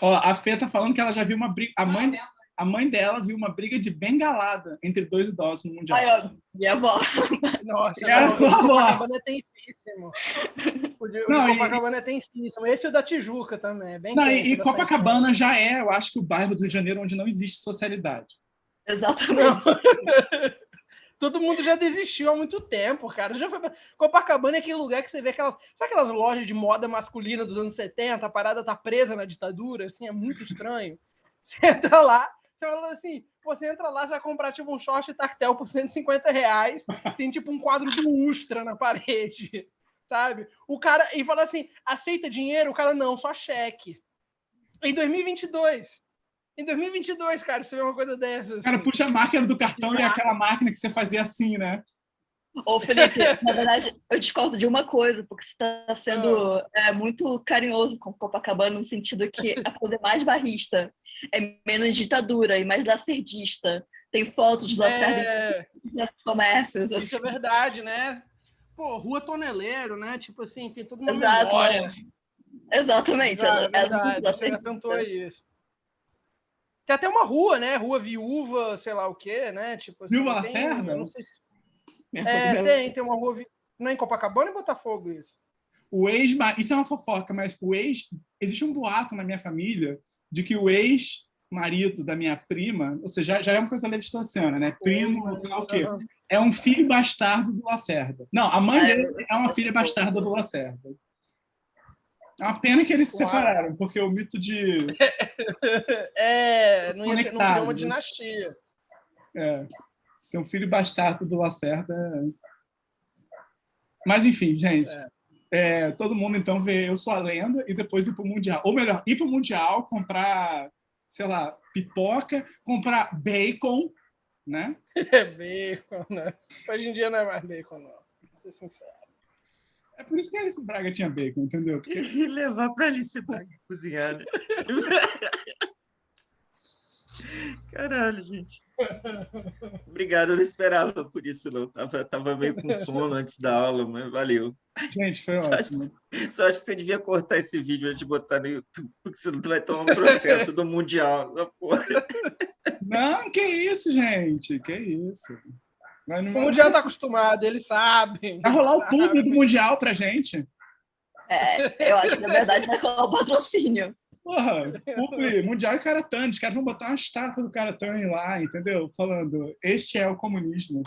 ó, a Fê tá falando que ela já viu uma briga. A mãe dela viu uma briga de bengalada entre 2 idosos no Mundial. Ai, ó, minha avó. Nossa, é a sua avó. Copacabana é tensíssimo. O de Copacabana é tensíssimo. Esse é o da Tijuca também. É bem e Copacabana já é, eu acho que o bairro do Rio de Janeiro onde não existe socialidade. Exatamente. Todo mundo já desistiu há muito tempo, cara. Já foi... Copacabana é aquele lugar que você vê aquelas... Sabe aquelas lojas de moda masculina dos anos 70? A parada tá presa na ditadura, assim, é muito estranho. Você entra lá, você fala assim, você entra lá, você vai comprar tipo um short tactel por R$150, tem tipo um quadro do Ustra na parede, sabe? O cara, e fala assim, aceita dinheiro? O cara, não, só cheque. Em 2022... Em 2022, cara, você vê uma coisa dessas. Assim. O cara puxa a máquina do cartão e é aquela máquina que você fazia assim, né? Ô, Felipe, na verdade, eu discordo de uma coisa, porque você está sendo muito carinhoso com Copacabana, no sentido que a coisa é mais barrista, é menos ditadura e mais lacerdista. Tem fotos do Lacerda em comércios. Isso é verdade, né? Pô, Rua Toneleiro, né? Tipo assim, tem tudo uma Exato, memória. né? Exatamente. É verdade, você acentuou isso. Tem até uma rua, né? Rua Viúva, sei lá o quê, né? Tipo assim, Viúva Lacerda? Eu não sei se... tem uma rua... Não é em Copacabana ou em Botafogo isso? Isso é uma fofoca, mas existe um boato na minha família de que o ex-marido da minha prima, ou seja, já é uma coisa levistanciana, né? Primo, sei lá o quê. É um filho bastardo do Lacerda. Não, a mãe dele é uma filha bastarda do Lacerda. É uma pena que eles se separaram, porque o mito de... não criou uma dinastia. Ser um filho bastardo do Lacerda. Mas, enfim, gente. Todo mundo, então, vê Eu Sou a Lenda e depois ir para o Mundial. Ou melhor, ir para o Mundial, comprar, sei lá, pipoca, comprar bacon, né? Bacon, né? Hoje em dia não é mais bacon, não. Vou ser sincero. É por isso que a Alice Braga tinha bacon, entendeu? Porque... E levar para Alice Braga cozinhar, né? Caralho, gente. Obrigado, eu não esperava por isso, não. Tava meio com sono antes da aula, mas valeu. Gente, foi ótimo. Só acho que você devia cortar esse vídeo antes de botar no YouTube, porque senão tu vai tomar um processo do Mundial. Não, que isso, gente. Que isso. O Mundial tá acostumado, eles sabem. Vai rolar o público do Mundial pra gente. Eu acho que, na verdade, vai rolar o patrocínio. Porra, Mundial e Karatani. Os caras vão botar uma estátua do Karatani lá, entendeu? Falando, este é o comunismo.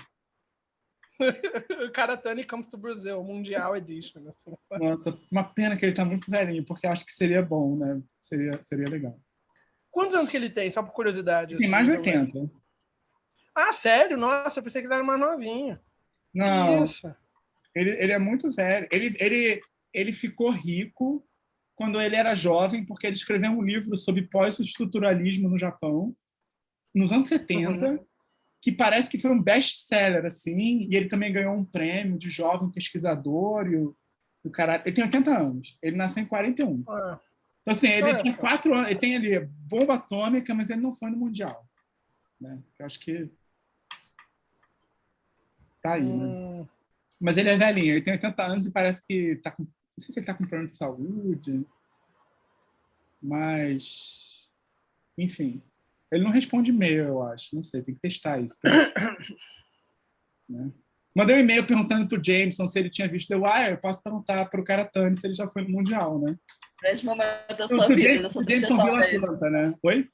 Karatani comes to Brazil, Mundial Edition. Assim. Nossa, uma pena que ele tá muito velhinho, porque acho que seria bom, né? Seria legal. Quantos anos que ele tem, só por curiosidade? Tem assim, mais de também? 80. Ah, sério? Nossa, eu pensei que ele era mais novinho. Não, Isso. ele é muito velho. Ele ficou rico quando ele era jovem, porque ele escreveu um livro sobre pós-estruturalismo no Japão, nos anos 70, que parece que foi um best-seller, assim, e ele também ganhou um prêmio de jovem pesquisador, e o cara... Ele tem 80 anos, ele nasceu em 41. Ah, Então, assim, ele Olha tinha só. 4 anos, ele tem ali bomba atômica, mas ele não foi no Mundial. Né? Eu acho que tá aí, né? Mas ele é velhinho, ele tem 80 anos e parece que tá com... Não sei se ele tá com problema de saúde, mas... Enfim. Ele não responde e-mail, eu acho. Não sei, tem que testar isso. Né? Mandei um e-mail perguntando pro Jameson se ele tinha visto The Wire. Eu posso perguntar pro Karatani se ele já foi no Mundial, né? Grande momento da sua vida, da sua O Jameson viu trajetória. Atlanta, né? Oi?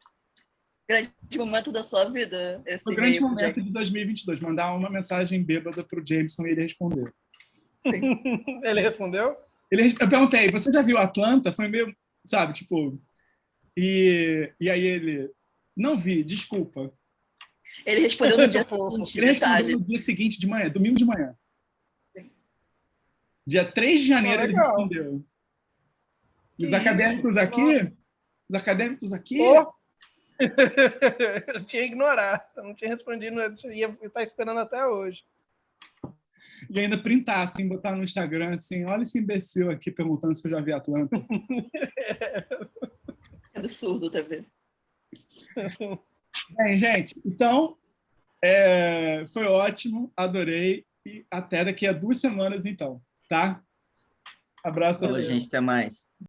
Grande momento da sua vida, esse Foi o grande e-mail pro momento James. de 2022. Mandar uma mensagem bêbada pro Jameson e ele respondeu. Ele respondeu? Eu perguntei, você já viu Atlanta? Foi meio, sabe, tipo... E aí ele... Não vi, desculpa. Ele respondeu no dia Fofo. seguinte, Ele respondeu detalhe. no dia seguinte de manhã, domingo de manhã. Dia 3 de janeiro ele legal. respondeu. E os Que acadêmicos isso? aqui... Os acadêmicos aqui... Pô. Eu tinha que ignorar. Eu não tinha respondido. Eu ia estar esperando até hoje. E ainda printar, assim, botar no Instagram, assim, olha esse imbecil aqui perguntando se eu já vi Atlanta. É absurdo, TV. Bem, gente, então, foi ótimo, adorei, e até daqui a 2 semanas, então, tá? Abraço a Falou, todos. gente, até mais.